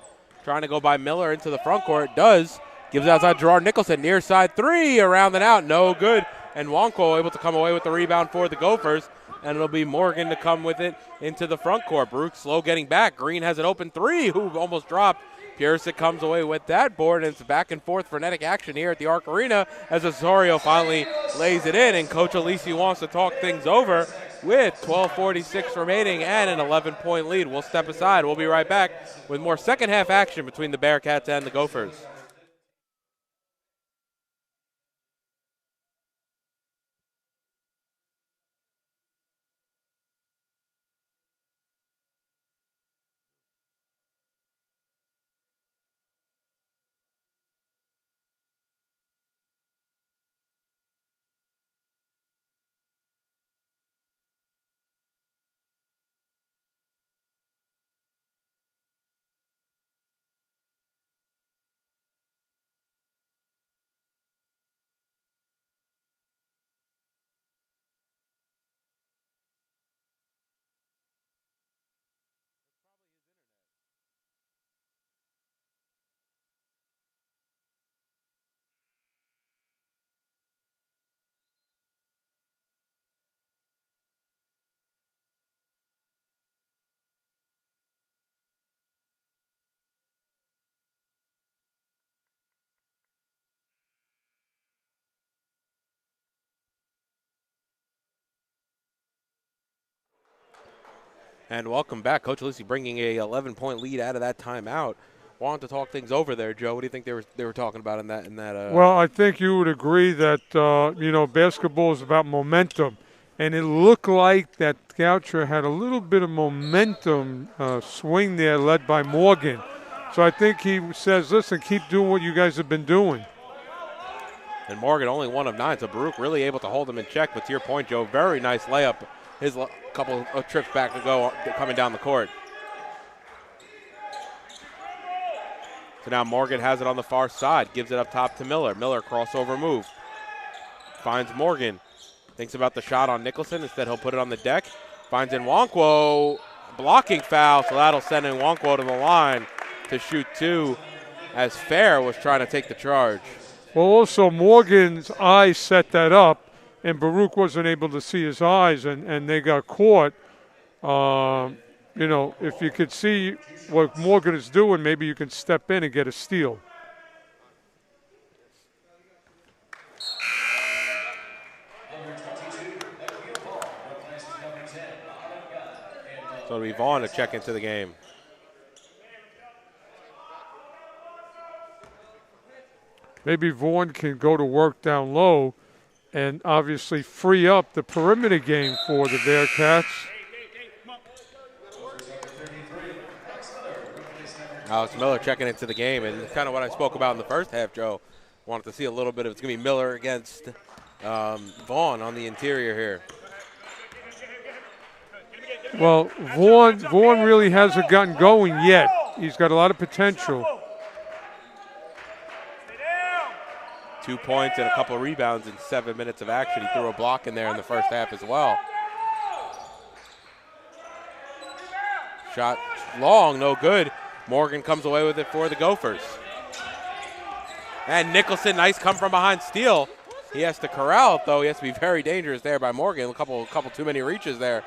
Trying to go by Miller into the front court. Does. Gives it outside Gerard Nicholson. Near side three. Around and out. No good. And Nwankwo able to come away with the rebound for the Gophers. And it'll be Morgan to come with it into the front court. Baruch slow getting back. Green has an open three. Who almost dropped. Purisic comes away with that board. And it's back and forth frenetic action here at the Arc Arena as Osorio finally lays it in. And Coach Alisi wants to talk things over with 12:46 remaining and an 11-point lead. We'll step aside. We'll be right back with more second half action between the Bearcats and the Gophers. And welcome back. Coach Lucy bringing a 11-point lead out of that timeout. Wanted to talk things over there, Joe. What do you think they were talking about in that? Well, I think you would agree that basketball is about momentum, and it looked like that Goucher had a little bit of momentum swing there, led by Morgan. So I think he says, "Listen, keep doing what you guys have been doing." And Morgan only 1 of 9, so Baruch really able to hold him in check. But to your point, Joe, very nice layup. His couple of trips back to go coming down the court. So now Morgan has it on the far side, gives it up top to Miller. Miller crossover move. Finds Morgan. Thinks about the shot on Nicholson. Instead, he'll put it on the deck. Finds Nwankwo. Blocking foul, so that'll send Nwankwo to the line to shoot 2 as Fair was trying to take the charge. Well, also Morgan's eyes set that up, and Baruch wasn't able to see his eyes, and they got caught. If you could see what Morgan is doing, maybe you can step in and get a steal. So it'll be Vaughn to check into the game. Maybe Vaughn can go to work down low and obviously free up the perimeter game for the Bearcats. Alex Miller checking into the game, and it's kind of what I spoke about in the first half, Joe. Wanted to see a little bit of it's going to be Miller against Vaughn on the interior here. Well, Vaughn really hasn't gotten going yet. He's got a lot of potential. 2 points and a couple of rebounds in 7 minutes of action. He threw a block in there in the first half as well. Shot long, no good. Morgan comes away with it for the Gophers. And Nicholson, nice come from behind steal. He has to corral it, though. He has to be very dangerous there by Morgan. A couple too many reaches there.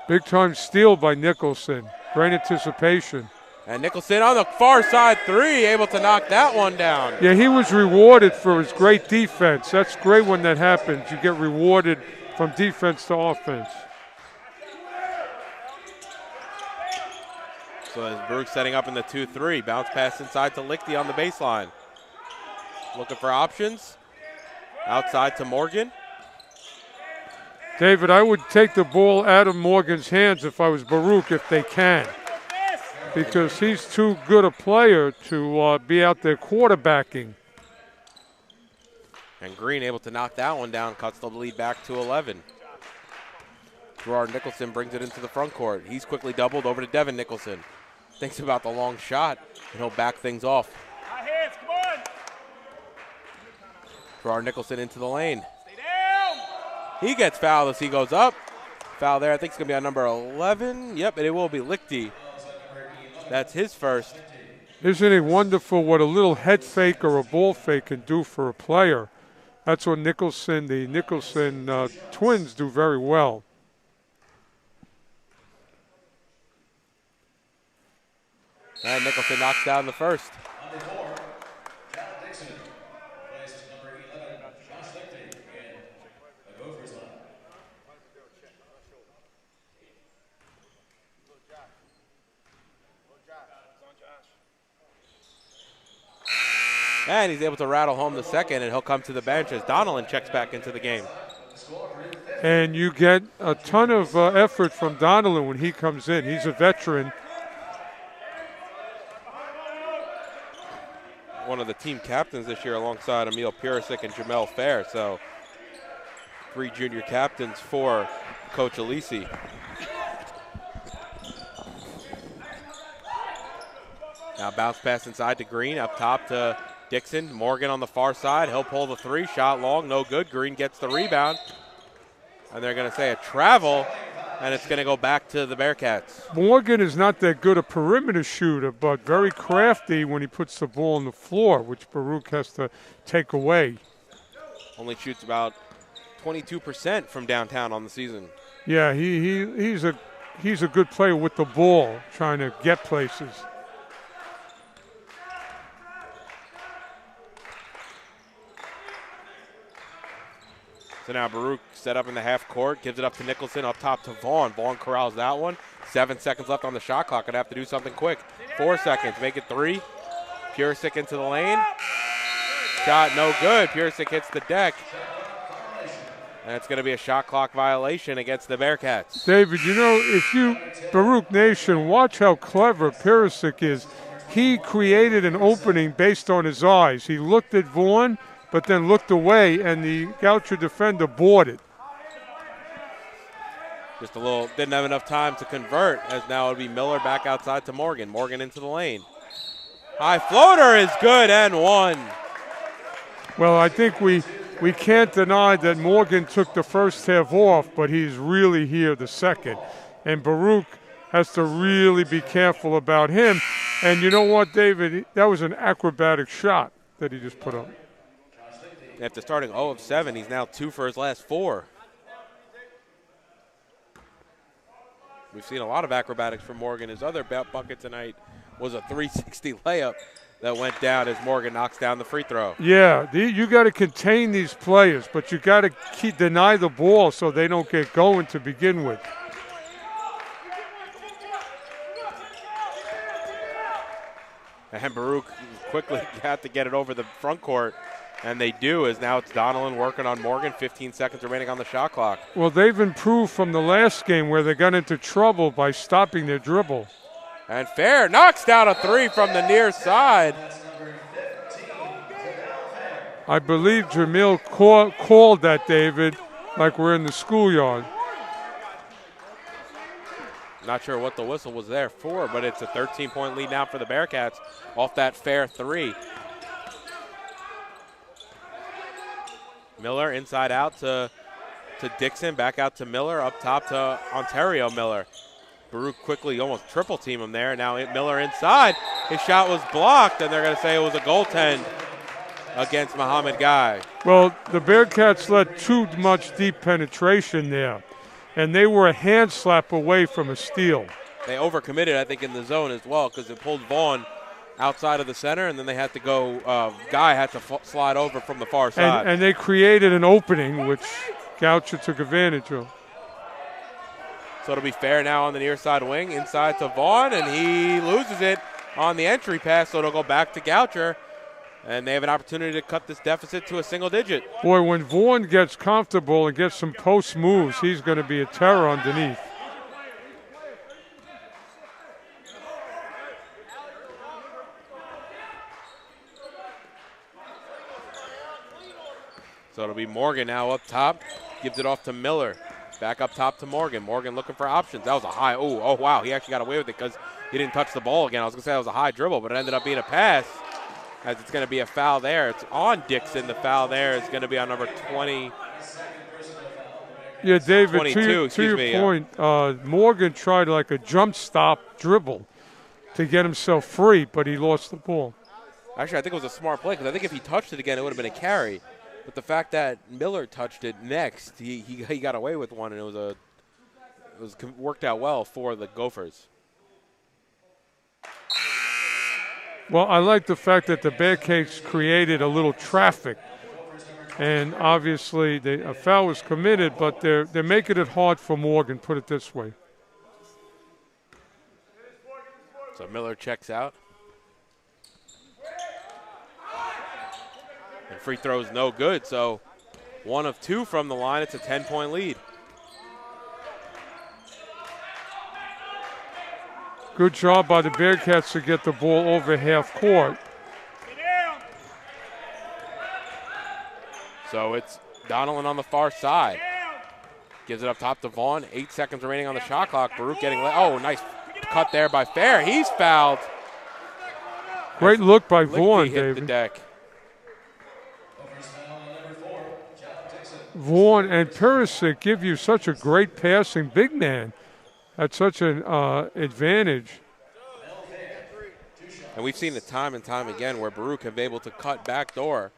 Big time steal by Nicholson. Great anticipation. And Nicholson on the far side 3, able to knock that one down. Yeah, he was rewarded for his great defense. That's great when that happens. You get rewarded from defense to offense. So as Baruch setting up in the 2-3, bounce pass inside to Lichty on the baseline. Looking for options. Outside to Morgan. David, I would take the ball out of Morgan's hands if I was Baruch, if they can, because he's too good a player to be out there quarterbacking. And Green able to knock that one down, cuts the lead back to 11. Gerard Nicholson brings it into the front court. He's quickly doubled over to Devin Nicholson. Thinks about the long shot, and he'll back things off. Gerard Nicholson into the lane. He gets fouled as he goes up. Foul there, I think it's going to be on number 11. Yep, and it will be Lichty. That's his first. Isn't it wonderful what a little head fake or a ball fake can do for a player? That's what the Nicholson twins do very well. And Nicholson knocks down the first. And he's able to rattle home the second, and he'll come to the bench as Donnellan checks back into the game. And you get a ton of effort from Donnellan when he comes in. He's a veteran. One of the team captains this year alongside Emil Purisic and Jamel Fair. So 3 junior captains for Coach Alisi. Now bounce pass inside to Green, up top to Dixon. Morgan on the far side. He'll pull the 3. Shot long, no good. Green gets the rebound. And they're going to say a travel, and it's going to go back to the Bearcats. Morgan is not that good a perimeter shooter, but very crafty when he puts the ball on the floor, which Baruch has to take away. Only shoots about 22% from downtown on the season. Yeah, he's a good player with the ball, trying to get places. So now Baruch set up in the half court, gives it up to Nicholson, up top to Vaughn. Vaughn corrals that one. 7 seconds left on the shot clock. Gonna have to do something quick. 4 seconds, make it 3. Purisic into the lane. Shot no good. Purisic hits the deck. And it's going to be a shot clock violation against the Bearcats. David, you know, if you, Baruch Nation, watch how clever Purisic is. He created an opening based on his eyes. He looked at Vaughn, but then looked away, and the Goucher defender boarded. Just a little, didn't have enough time to convert, as now it'll be Miller back outside to Morgan. Morgan into the lane. High floater is good and one. Well, I think we can't deny that Morgan took the first half off, but he's really here the second. And Baruch has to really be careful about him. And you know what, David? That was an acrobatic shot that he just put up. After starting 0 of 7, he's now 2 for his last 4. We've seen a lot of acrobatics from Morgan. His other bucket tonight was a 360 layup that went down as Morgan knocks down the free throw. Yeah, you got to contain these players, but you got to deny the ball so they don't get going to begin with. And Baruch quickly had to get it over the front court, and they do, as now it's Donelan working on Morgan. 15 seconds remaining on the shot clock. Well, they've improved from the last game where they got into trouble by stopping their dribble. And Fair knocks down a 3 from the near side. I believe Jamil called that, David, like we're in the schoolyard. Not sure what the whistle was there for, but it's a 13-point lead now for the Bearcats off that Fair 3. Miller inside out to Dixon, back out to Miller, up top to Ontario Miller. Baruch quickly almost triple team him there. Now Miller inside. His shot was blocked, and they're going to say it was a goaltend against Mohamed Gueye. Well, the Bearcats let too much deep penetration there, and they were a hand slap away from a steal. They overcommitted, I think, in the zone as well, because it pulled Vaughn outside of the center, and then they had to go, Gueye had to slide over from the far side. And they created an opening, which Goucher took advantage of. So it'll be Fair now on the near side wing, inside to Vaughn, and he loses it on the entry pass, so it'll go back to Goucher, and they have an opportunity to cut this deficit to a single digit. Boy, when Vaughn gets comfortable and gets some post moves, he's going to be a terror underneath. So it'll be Morgan now up top, gives it off to Miller. Back up top to Morgan. Morgan looking for options. That was a high, oh wow, he actually got away with it because he didn't touch the ball again. I was going to say that was a high dribble, but it ended up being a pass, as it's going to be a foul there. It's on Dixon. The foul there is going to be on number 20. Yeah, David, 22, to your point, Morgan tried like a jump stop dribble to get himself free, but he lost the ball. Actually, I think it was a smart play because I think if he touched it again, it would have been a carry. But the fact that Miller touched it next, he got away with one, and it was worked out well for the Gophers. Well, I like the fact that the Bearcats created a little traffic, and obviously a foul was committed, but they're making it hard for Morgan, put it this way. So Miller checks out. And free throw is no good, so 1 of 2 from the line. It's a 10-point lead. Good job by the Bearcats to get the ball over half court. So it's Donelan on the far side. Gives it up top to Vaughn. 8 seconds remaining on the shot clock. Baruch getting nice cut there by Fair. He's fouled. Great look by Vaughn, hit David. the deck. Vaughn and Purisic give you such a great passing big man at such an advantage. And we've seen it time and time again where Baruch have been able to cut backdoor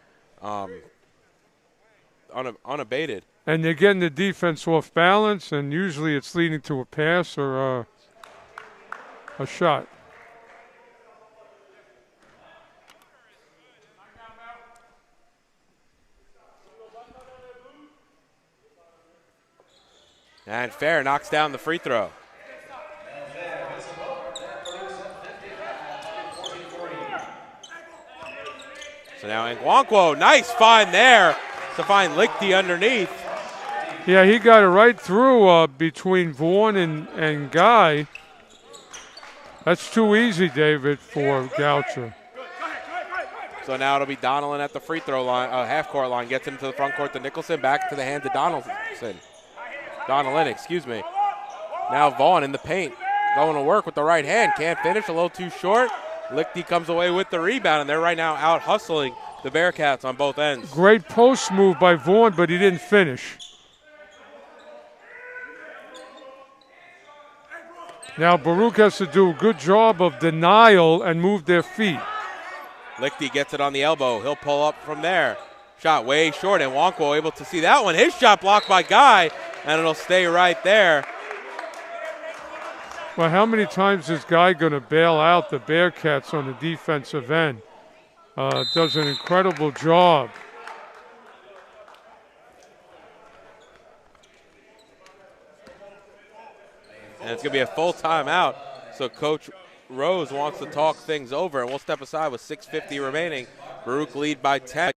unabated. And they're getting the defense off balance, and usually it's leading to a pass or a shot. And Fair knocks down the free throw. So now Nwankwo, nice find there to find Lichty underneath. Yeah, he got it right through between Vaughn and Guy. That's too easy, David, for Goucher. So now it'll be Donnellan at the free throw line, half-court line, gets into the front court to Nicholson, back to the hands of Donnellan, excuse me. Now Vaughn in the paint, going to work with the right hand, can't finish, a little too short. Lichty comes away with the rebound, and they're right now out hustling the Bearcats on both ends. Great post move by Vaughn, but he didn't finish. Now Baruch has to do a good job of denial and move their feet. Lichty gets it on the elbow. He'll pull up from there. Shot way short, and Nwankwo able to see that one. His shot blocked by Guy, and it'll stay right there. Well, how many times is Guy going to bail out the Bearcats on the defensive end? Does an incredible job. And it's going to be a full timeout, so Coach Rose wants to talk things over, and we'll step aside with 6:50 remaining. Baruch lead by 10.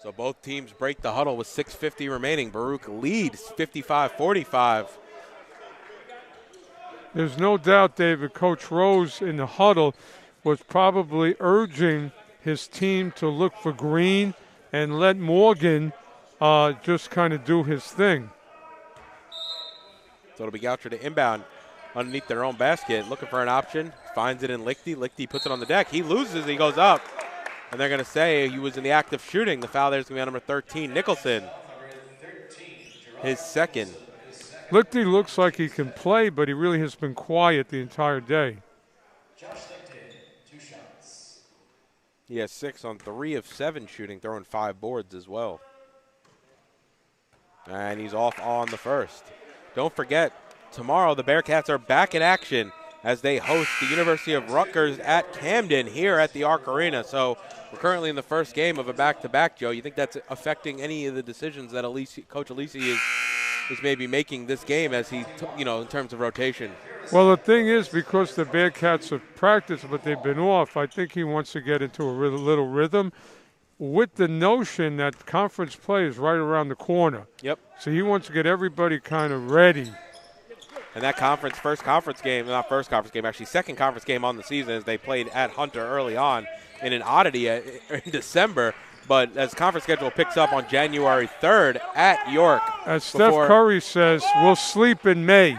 So both teams break the huddle with 6:50 remaining. Baruch leads 55-45. There's no doubt, David, Coach Rose in the huddle was probably urging his team to look for Green and let Morgan just kind of do his thing. So it'll be Goucher to inbound underneath their own basket, looking for an option, finds it in Lichty. Lichty puts it on the deck. He loses, he goes up. And they're going to say he was in the act of shooting. The foul there is going to be on number 13, Nicholson. His second. Lichty looks like he can play, but he really has been quiet the entire day. He has 6 on 3 of 7 shooting, throwing 5 boards as well. And he's off on the first. Don't forget, tomorrow the Bearcats are back in action as they host the University of Rutgers at Camden here at the Arc Arena. So we're currently in the first game of a back-to-back, Joe. You think that's affecting any of the decisions that Coach Alisi is maybe making this game as he, in terms of rotation? Well, the thing is, because the Bearcats have practiced, but they've been off, I think he wants to get into a little rhythm with the notion that conference play is right around the corner. Yep. So he wants to get everybody kind of ready. And that second conference game on the season, as they played at Hunter early on in an oddity in December. But as conference schedule picks up on January 3rd at York. As Steph Curry says, we'll sleep in May.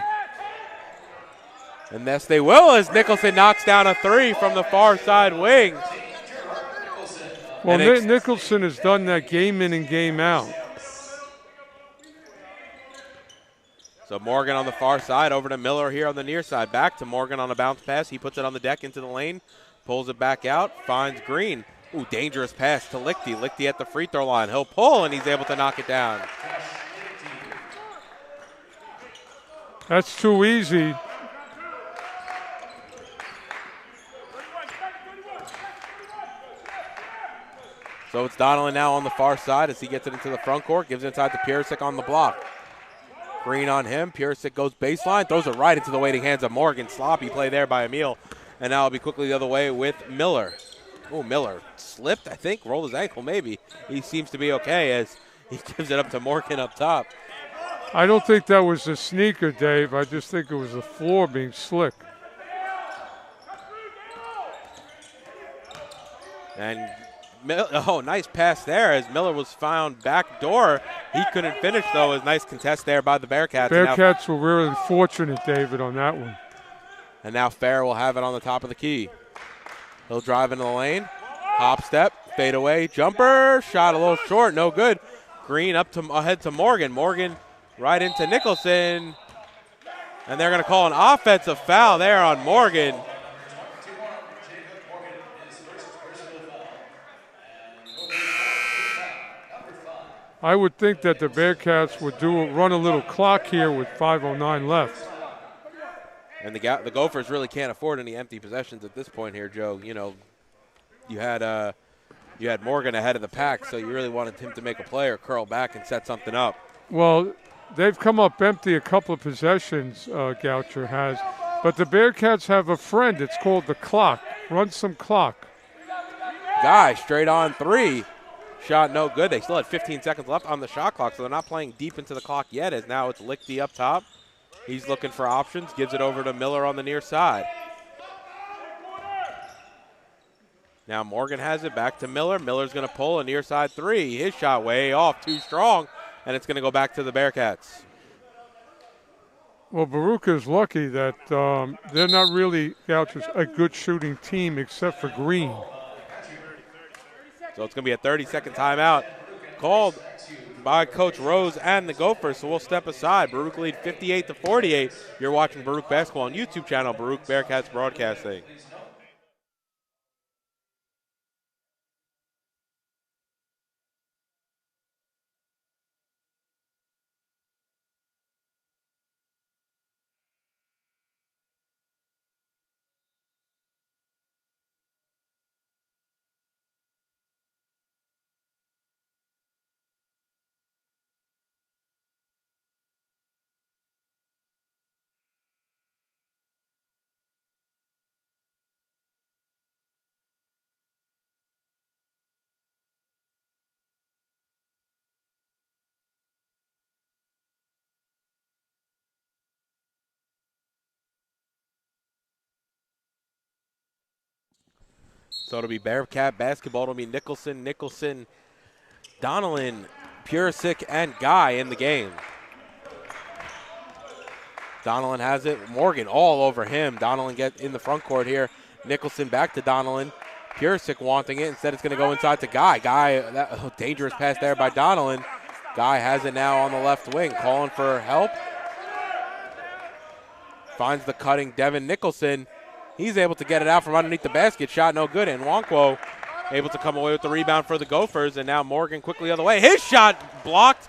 And yes, they will, as Nicholson knocks down a 3 from the far side wing. Well, Nicholson has done that game in and game out. So Morgan on the far side, over to Miller here on the near side. Back to Morgan on a bounce pass. He puts it on the deck into the lane, pulls it back out, finds Green. Ooh, dangerous pass to Lichty. Lichty at the free throw line. He'll pull, and he's able to knock it down. That's too easy. So it's Donnellan now on the far side as he gets it into the front court, gives it inside to Purisic on the block. Green on him. Purisic goes baseline, throws it right into the waiting hands of Morgan. Sloppy play there by Emil. And now it'll be quickly the other way with Miller. Oh, Miller slipped, I think, rolled his ankle maybe. He seems to be okay as he gives it up to Morgan up top. I don't think that was a sneaker, Dave. I just think it was the floor being slick. And nice pass there as Miller was found back door. He couldn't finish, though. A nice contest there by the Bearcats. Bearcats were really fortunate, David, on that one. And now Fair will have it on the top of the key. He'll drive into the lane. Hop step, fade away, jumper. Shot a little short, no good. Green up to ahead to Morgan. Morgan right into Nicholson. And they're going to call an offensive foul there on Morgan. I would think that the Bearcats would run a little clock here with 5:09 left. And the Gophers really can't afford any empty possessions at this point here, Joe. You know, you had Morgan ahead of the pack, so you really wanted him to make a play or curl back and set something up. Well, they've come up empty a couple of possessions, Goucher has. But the Bearcats have a friend. It's called the clock. Run some clock. Guy straight on three. Shot no good. They still had 15 seconds left on the shot clock, so they're not playing deep into the clock yet, as now it's Lichty up top. He's looking for options, gives it over to Miller on the near side. Now Morgan has it back to Miller. Miller's going to pull a near side three. His shot way off, too strong, and it's going to go back to the Bearcats. Well, Baruch is lucky that they're not really, Goucher's, a good shooting team except for Green. So it's going to be a 30-second timeout called by Coach Rose and the Gophers, so we'll step aside. Baruch lead 58-48. You're watching Baruch Basketball on YouTube channel, Baruch Bearcats Broadcasting. So it'll be Bearcat basketball. It'll be Nicholson, Donnellan, Purisic, and Guy in the game. Donnellan has it. Morgan all over him. Donnellan gets in the front court here. Nicholson back to Donnellan. Purisic wanting it. Instead, it's going to go inside to Guy. Dangerous pass there by Donnellan. Guy has it now on the left wing, calling for help. Finds the cutting Devin Nicholson. He's able to get it out from underneath the basket. Shot no good. And Nwankwo able to come away with the rebound for the Gophers. And now Morgan quickly the other way. His shot blocked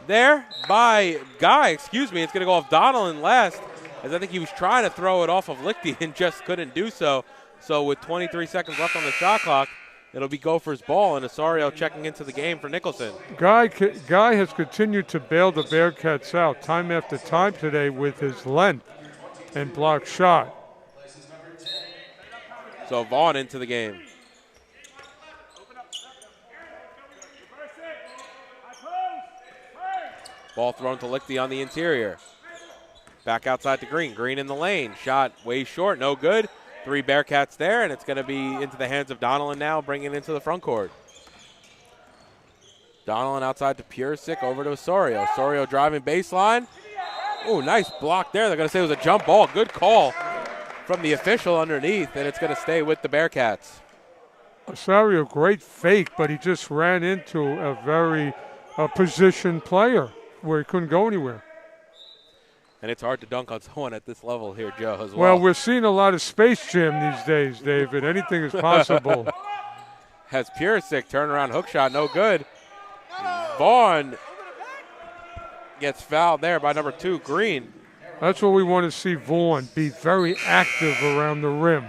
there by Guy. It's going to go off Donnellan last, as I think he was trying to throw it off of Lichty and just couldn't do so. So with 23 seconds left on the shot clock, it'll be Gophers ball, and Osorio checking into the game for Nicholson. Guy has continued to bail the Bearcats out time after time today with his length and block shot. So Vaughn into the game. Ball thrown to Lichty on the interior. Back outside to Green. Green in the lane. Shot way short, no good. 3 Bearcats there, and it's going to be into the hands of Donnellan now, bringing it into the front court. Donnellan outside to Purisic, over to Osorio. Osorio driving baseline. Ooh, nice block there. They're going to say it was a jump ball. Good call from the official underneath, and it's going to stay with the Bearcats. Osorio, great fake, but he just ran into a very positioned player where he couldn't go anywhere. And it's hard to dunk on someone at this level here, Joe, as well. Well, we're seeing a lot of Space Jam these days, David. Anything is possible. Has Purisic turnaround hook shot, no good. Vaughn gets fouled there by number 2, Green. That's what we want to see Vaughn be very active around the rim.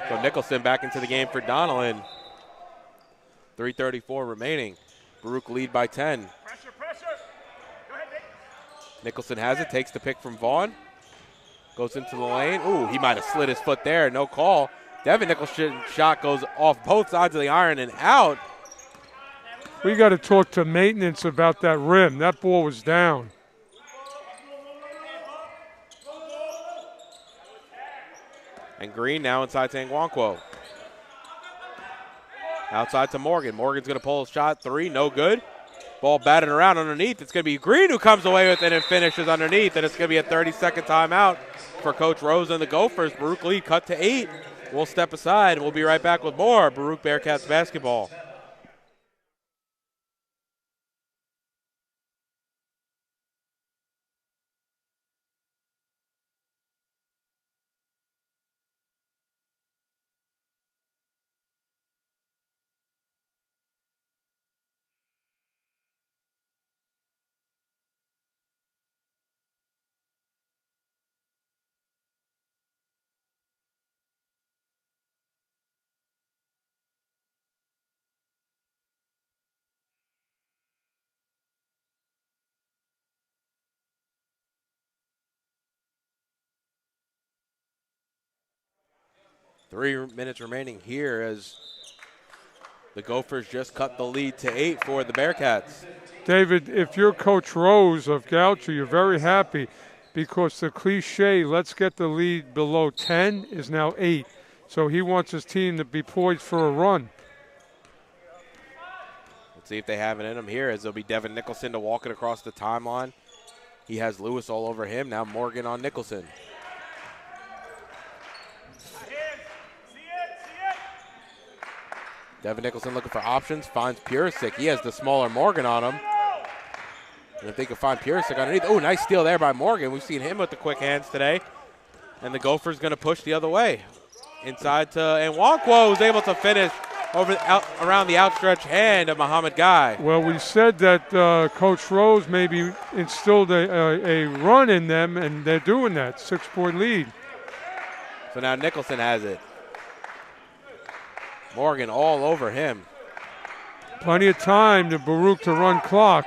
So Nicholson back into the game for Donnellan. 3:34 remaining. Baruch lead by 10. Nicholson has it, takes the pick from Vaughn. Goes into the lane. Ooh, he might have slid his foot there. No call. Devin Nicholson's shot goes off both sides of the iron and out. We got to talk to maintenance about that rim. That ball was down. And Green now inside to Ngwankwo. Outside to Morgan. Morgan's going to pull a shot. 3, no good. Ball batted around underneath. It's going to be Green who comes away with it and finishes underneath. And it's going to be a 30-second timeout for Coach Rose and the Gophers. Baruch lead cut to 8. We'll step aside. We'll be right back with more Baruch Bearcats basketball. Three minutes remaining here as the Gophers just cut the lead to 8 for the Bearcats. David, if you're Coach Rose of Goucher, you're very happy because the cliche, let's get the lead below 10, is now 8. So he wants his team to be poised for a run. Let's see if they have it in them here as there'll be Devin Nicholson to walk it across the timeline. He has Lewis all over him. Now Morgan on Nicholson. Devin Nicholson looking for options, finds Purisic. He has the smaller Morgan on him. And if they can find Purisic underneath. Oh, nice steal there by Morgan. We've seen him with the quick hands today. And the Gophers going to push the other way. Inside to Ngwankwo, who's able to finish around the outstretched hand of Mohamed Gueye. Well, we said that Coach Rose maybe instilled a run in them, and they're doing that. 6-point lead. So now Nicholson has it. Morgan all over him. Plenty of time to Baruch to run clock.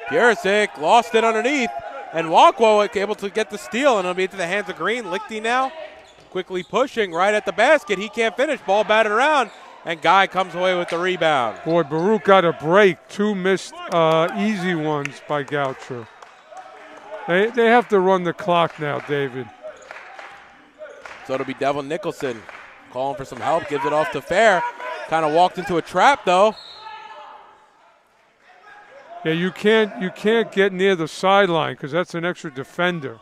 Purisic lost it underneath, and Ngwankwo able to get the steal, and it'll be into the hands of Green. Lichty now quickly pushing right at the basket. He can't finish. Ball batted around, and Guy comes away with the rebound. Boy, Baruch got a break. 2 missed easy ones by Goucher. They have to run the clock now, David. So it'll be Devin Nicholson calling for some help, gives it off to Fair. Kind of walked into a trap, though. Yeah, you can't get near the sideline because that's an extra defender.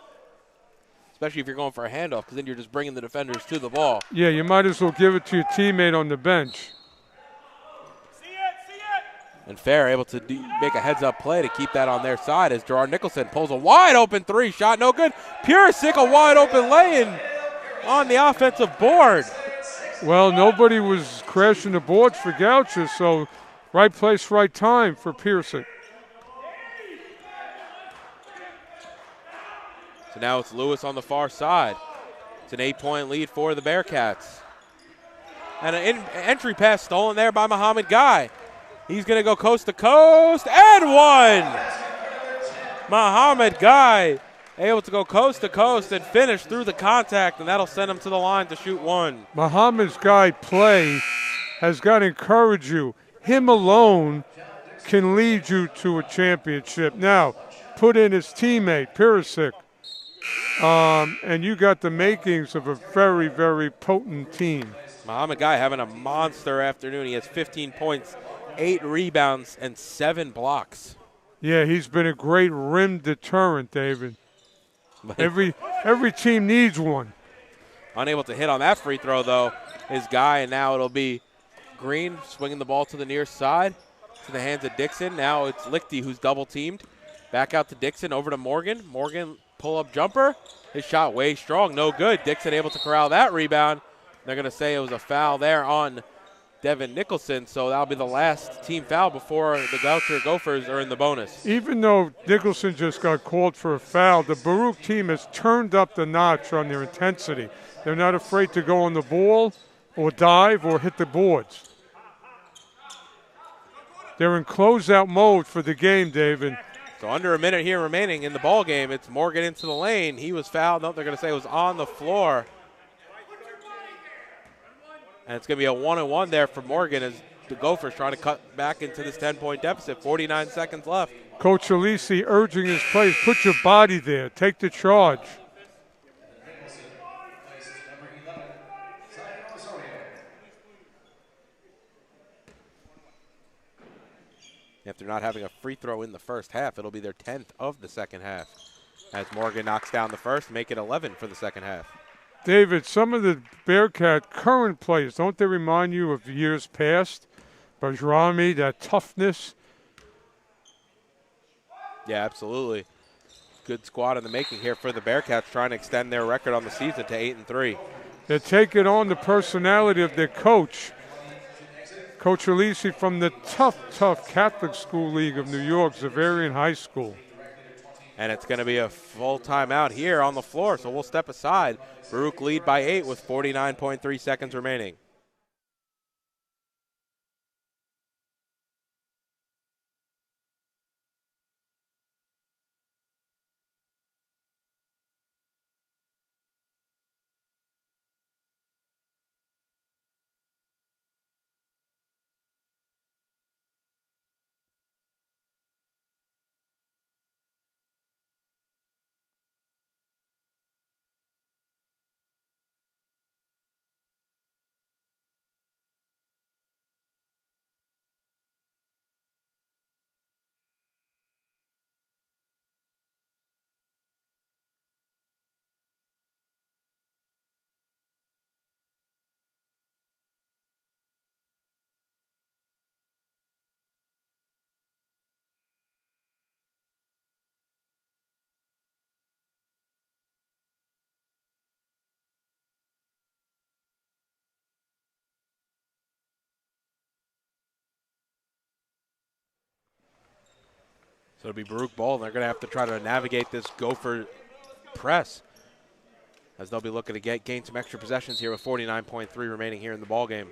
Especially if you're going for a handoff, because then you're just bringing the defenders to the ball. Yeah, you might as well give it to your teammate on the bench. And Fair able to make a heads-up play to keep that on their side as Gerard Nicholson pulls a wide-open 3 shot, no good. Purisic, a wide-open lay-in on the offensive board. Well, nobody was crashing the boards for Goucher, so right place, right time for Purisic. So now it's Lewis on the far side. It's an 8-point lead for the Bearcats. And an entry pass stolen there by Mohamed Gueye. He's going to go coast to coast and one. Mohamed Gueye able to go coast to coast and finish through the contact, and that'll send him to the line to shoot 1. Mohamed Gueye play has got to encourage you. Him alone can lead you to a championship. Now, put in his teammate, Purisic, and you got the makings of a very, very potent team. Mohamed Gueye having a monster afternoon. He has 15 points, 8 rebounds, and 7 blocks. Yeah, he's been a great rim deterrent, David. Every team needs one. Unable to hit on that free throw, though, is Gueye, and now it'll be Green swinging the ball to the near side to the hands of Dixon. Now it's Lichty who's double-teamed. Back out to Dixon, over to Morgan. Morgan, pull-up jumper. His shot way strong, no good. Dixon able to corral that rebound. They're going to say it was a foul there on Devin Nicholson, so that'll be the last team foul before the Goucher Gophers are in the bonus. Even though Nicholson just got called for a foul, the Baruch team has turned up the notch on their intensity. They're not afraid to go on the ball or dive or hit the boards. They're in closeout mode for the game, David. So under a minute here remaining in the ball game. It's Morgan into the lane. He was fouled. No, they're going to say it was on the floor. And it's going to be a 1-on-1 there for Morgan as the Gophers trying to cut back into this 10-point deficit. 49 seconds left. Coach Alisi urging his players, put your body there. Take the charge. After not having a free throw in the first half, it'll be their 10th of the second half. As Morgan knocks down the first, make it 11 for the second half. David, some of the Bearcat current players, don't they remind you of years past? Bajrami, that toughness. Yeah, absolutely. Good squad in the making here for the Bearcats, trying to extend their record on the season to 8-3. They're taking on the personality of their coach. Coach Alisi from the tough Catholic School League of New York, Xaverian High School. And it's going to be a full timeout here on the floor, so we'll step aside. Baruch lead by 8 with 49.3 seconds remaining. So it'll be Baruch ball, and they're going to have to try to navigate this Gopher press as they'll be looking to gain some extra possessions here with 49.3 remaining here in the ball game.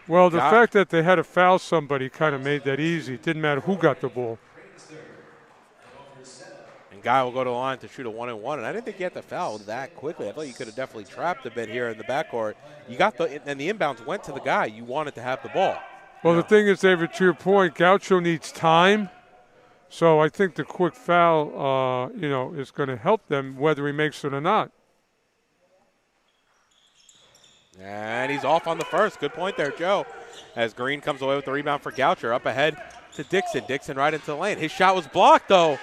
Well, the fact that they had to foul somebody kind of made that easy. It didn't matter who got the ball. And Guy will go to the line to shoot a 1-and-1, and I didn't think you had to foul that quickly. I thought you could have definitely trapped a bit here in the backcourt. You got and the inbounds went to the guy. You wanted to have the ball. Well, the thing is, David, to your point, Gaucho needs time. So I think the quick foul, is going to help them whether he makes it or not. And he's off on the first. Good point there, Joe. As Green comes away with the rebound for Goucher. Up ahead to Dixon. Dixon right into the lane. His shot was blocked, though,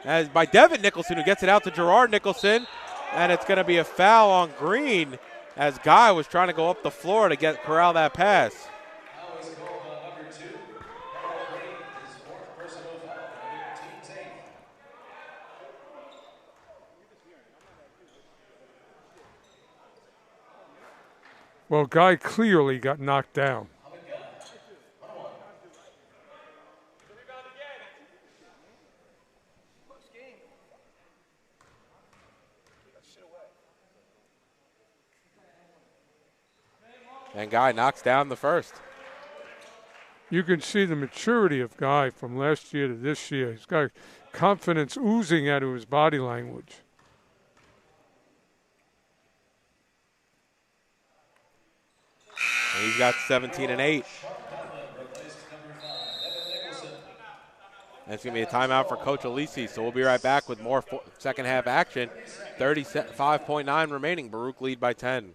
as by Devin Nicholson, who gets it out to Gerard Nicholson. And it's going to be a foul on Green as Guy was trying to go up the floor to corral that pass. Well, Guy clearly got knocked down. And Guy knocks down the first. You can see the maturity of Guy from last year to this year. He's got confidence oozing out of his body language. And he's got 17 and 8. And it's going to be a timeout for Coach Alisi, so we'll be right back with more second half action. 35.9 remaining. Baruch lead by 10.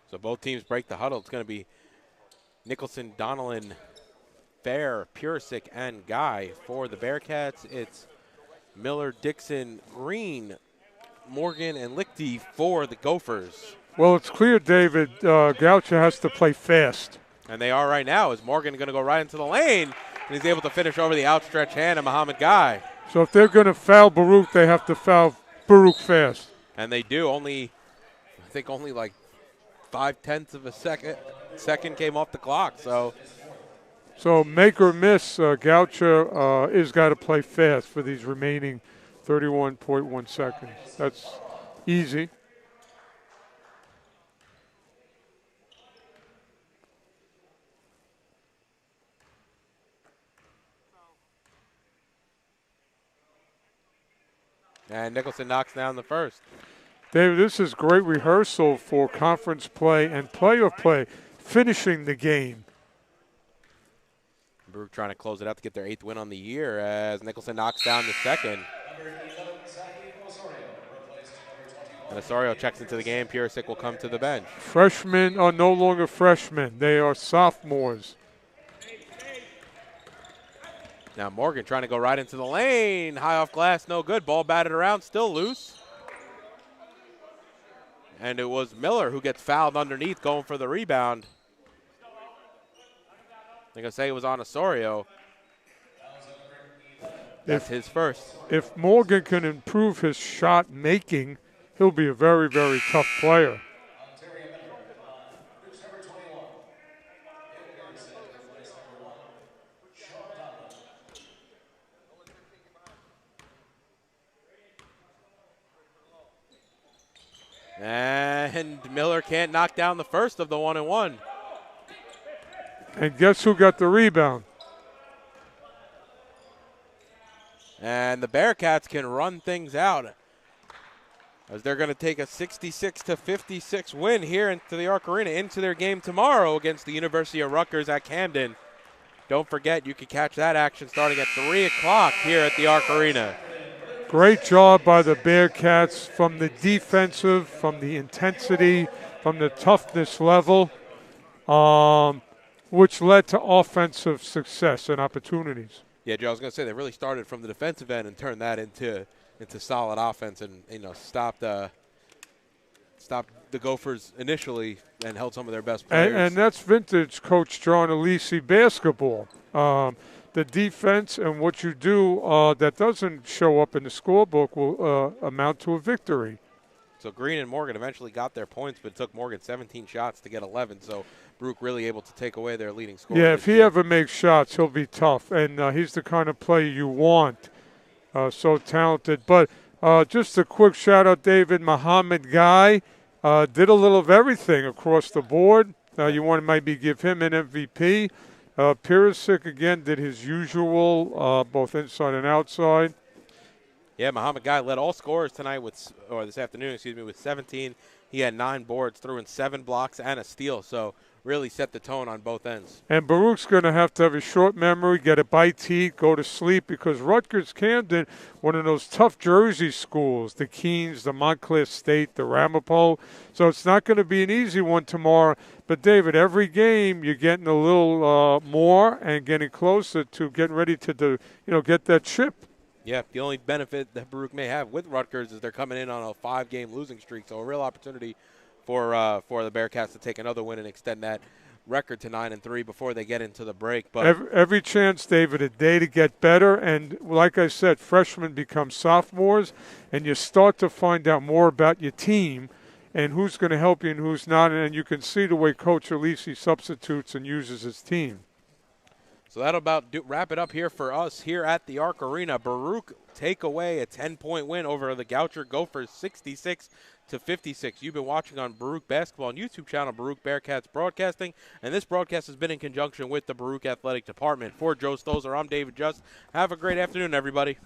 So both teams break the huddle. It's going to be Nicholson, Donnellan, Fair, Purisic, and Guy. For the Bearcats, it's Miller, Dixon, Green, Morgan, and Lichty for the Gophers. Well, it's clear, David, Goucher has to play fast. And they are right now. Is Morgan going to go right into the lane? And he's able to finish over the outstretched hand of Mohamed Gueye. So if they're going to foul Baruch, they have to foul Baruch fast. And they do. I think only like 0.5 of a second came off the clock. So make or miss, Goucher is got to play fast for these remaining 31.1 seconds. That's easy. And Nicholson knocks down the first. David, this is great rehearsal for conference play and playoff play, finishing the game. Baruch trying to close it out to get their 8th win on the year as Nicholson knocks down the second. And Osorio checks into the game. Purisic will come to the bench. Freshmen are no longer freshmen. They are sophomores. Now Morgan trying to go right into the lane. High off glass, no good. Ball batted around, still loose. And it was Miller who gets fouled underneath going for the rebound. I'm going to say it was on Osorio. That's his first. If Morgan can improve his shot making, he'll be a very, very tough player. And Miller can't knock down the first of the 1-and-1. And guess who got the rebound? And the Bearcats can run things out as they're going to take a 66-56 win here into the Arc Arena into their game tomorrow against the University of Rutgers at Camden. Don't forget, you can catch that action starting at 3 o'clock here at the Arc Arena. Great job by the Bearcats from the defensive, from the intensity, from the toughness level, which led to offensive success and opportunities. Yeah, Joe, I was going to say they really started from the defensive end and turned that into solid offense and stopped the Gophers initially and held some of their best players. And that's vintage Coach John Alisi basketball. The defense and what you do that doesn't show up in the scorebook will amount to a victory. So Green and Morgan eventually got their points, but it took Morgan 17 shots to get 11. So Baruch really able to take away their leading scorer. Yeah, if he ever makes shots, he'll be tough. And he's the kind of player you want. So talented. But just a quick shout-out, David. Mohamed Gueye did a little of everything across the board. You want to maybe give him an MVP. Purisic, again, did his usual, both inside and outside. Yeah, Mohamed Gueye led all scorers tonight this afternoon, with 17. He had 9 boards, threw in 7 blocks and a steal, so really set the tone on both ends. And Baruch's going to have a short memory, get a bite to eat, go to sleep, because Rutgers Camden, one of those tough Jersey schools, the Keens, the Montclair State, the Ramapo. So it's not going to be an easy one tomorrow. But, David, every game you're getting a little more and getting closer to getting ready to get that chip. Yeah, the only benefit that Baruch may have with Rutgers is they're coming in on a 5-game losing streak, so a real opportunity for the Bearcats to take another win and extend that record to 9-3 before they get into the break. But every chance, David, a day to get better. And like I said, freshmen become sophomores, and you start to find out more about your team and who's going to help you and who's not. And you can see the way Coach Alisi substitutes and uses his team. So that'll wrap it up here for us here at the Arc Arena. Baruch take away a 10-point win over the Goucher Gophers, 66-56. You've been watching on Baruch Basketball on YouTube channel, Baruch Bearcats Broadcasting, and this broadcast has been in conjunction with the Baruch Athletic Department. For Joe Stolzer, I'm David Just. Have a great afternoon, everybody.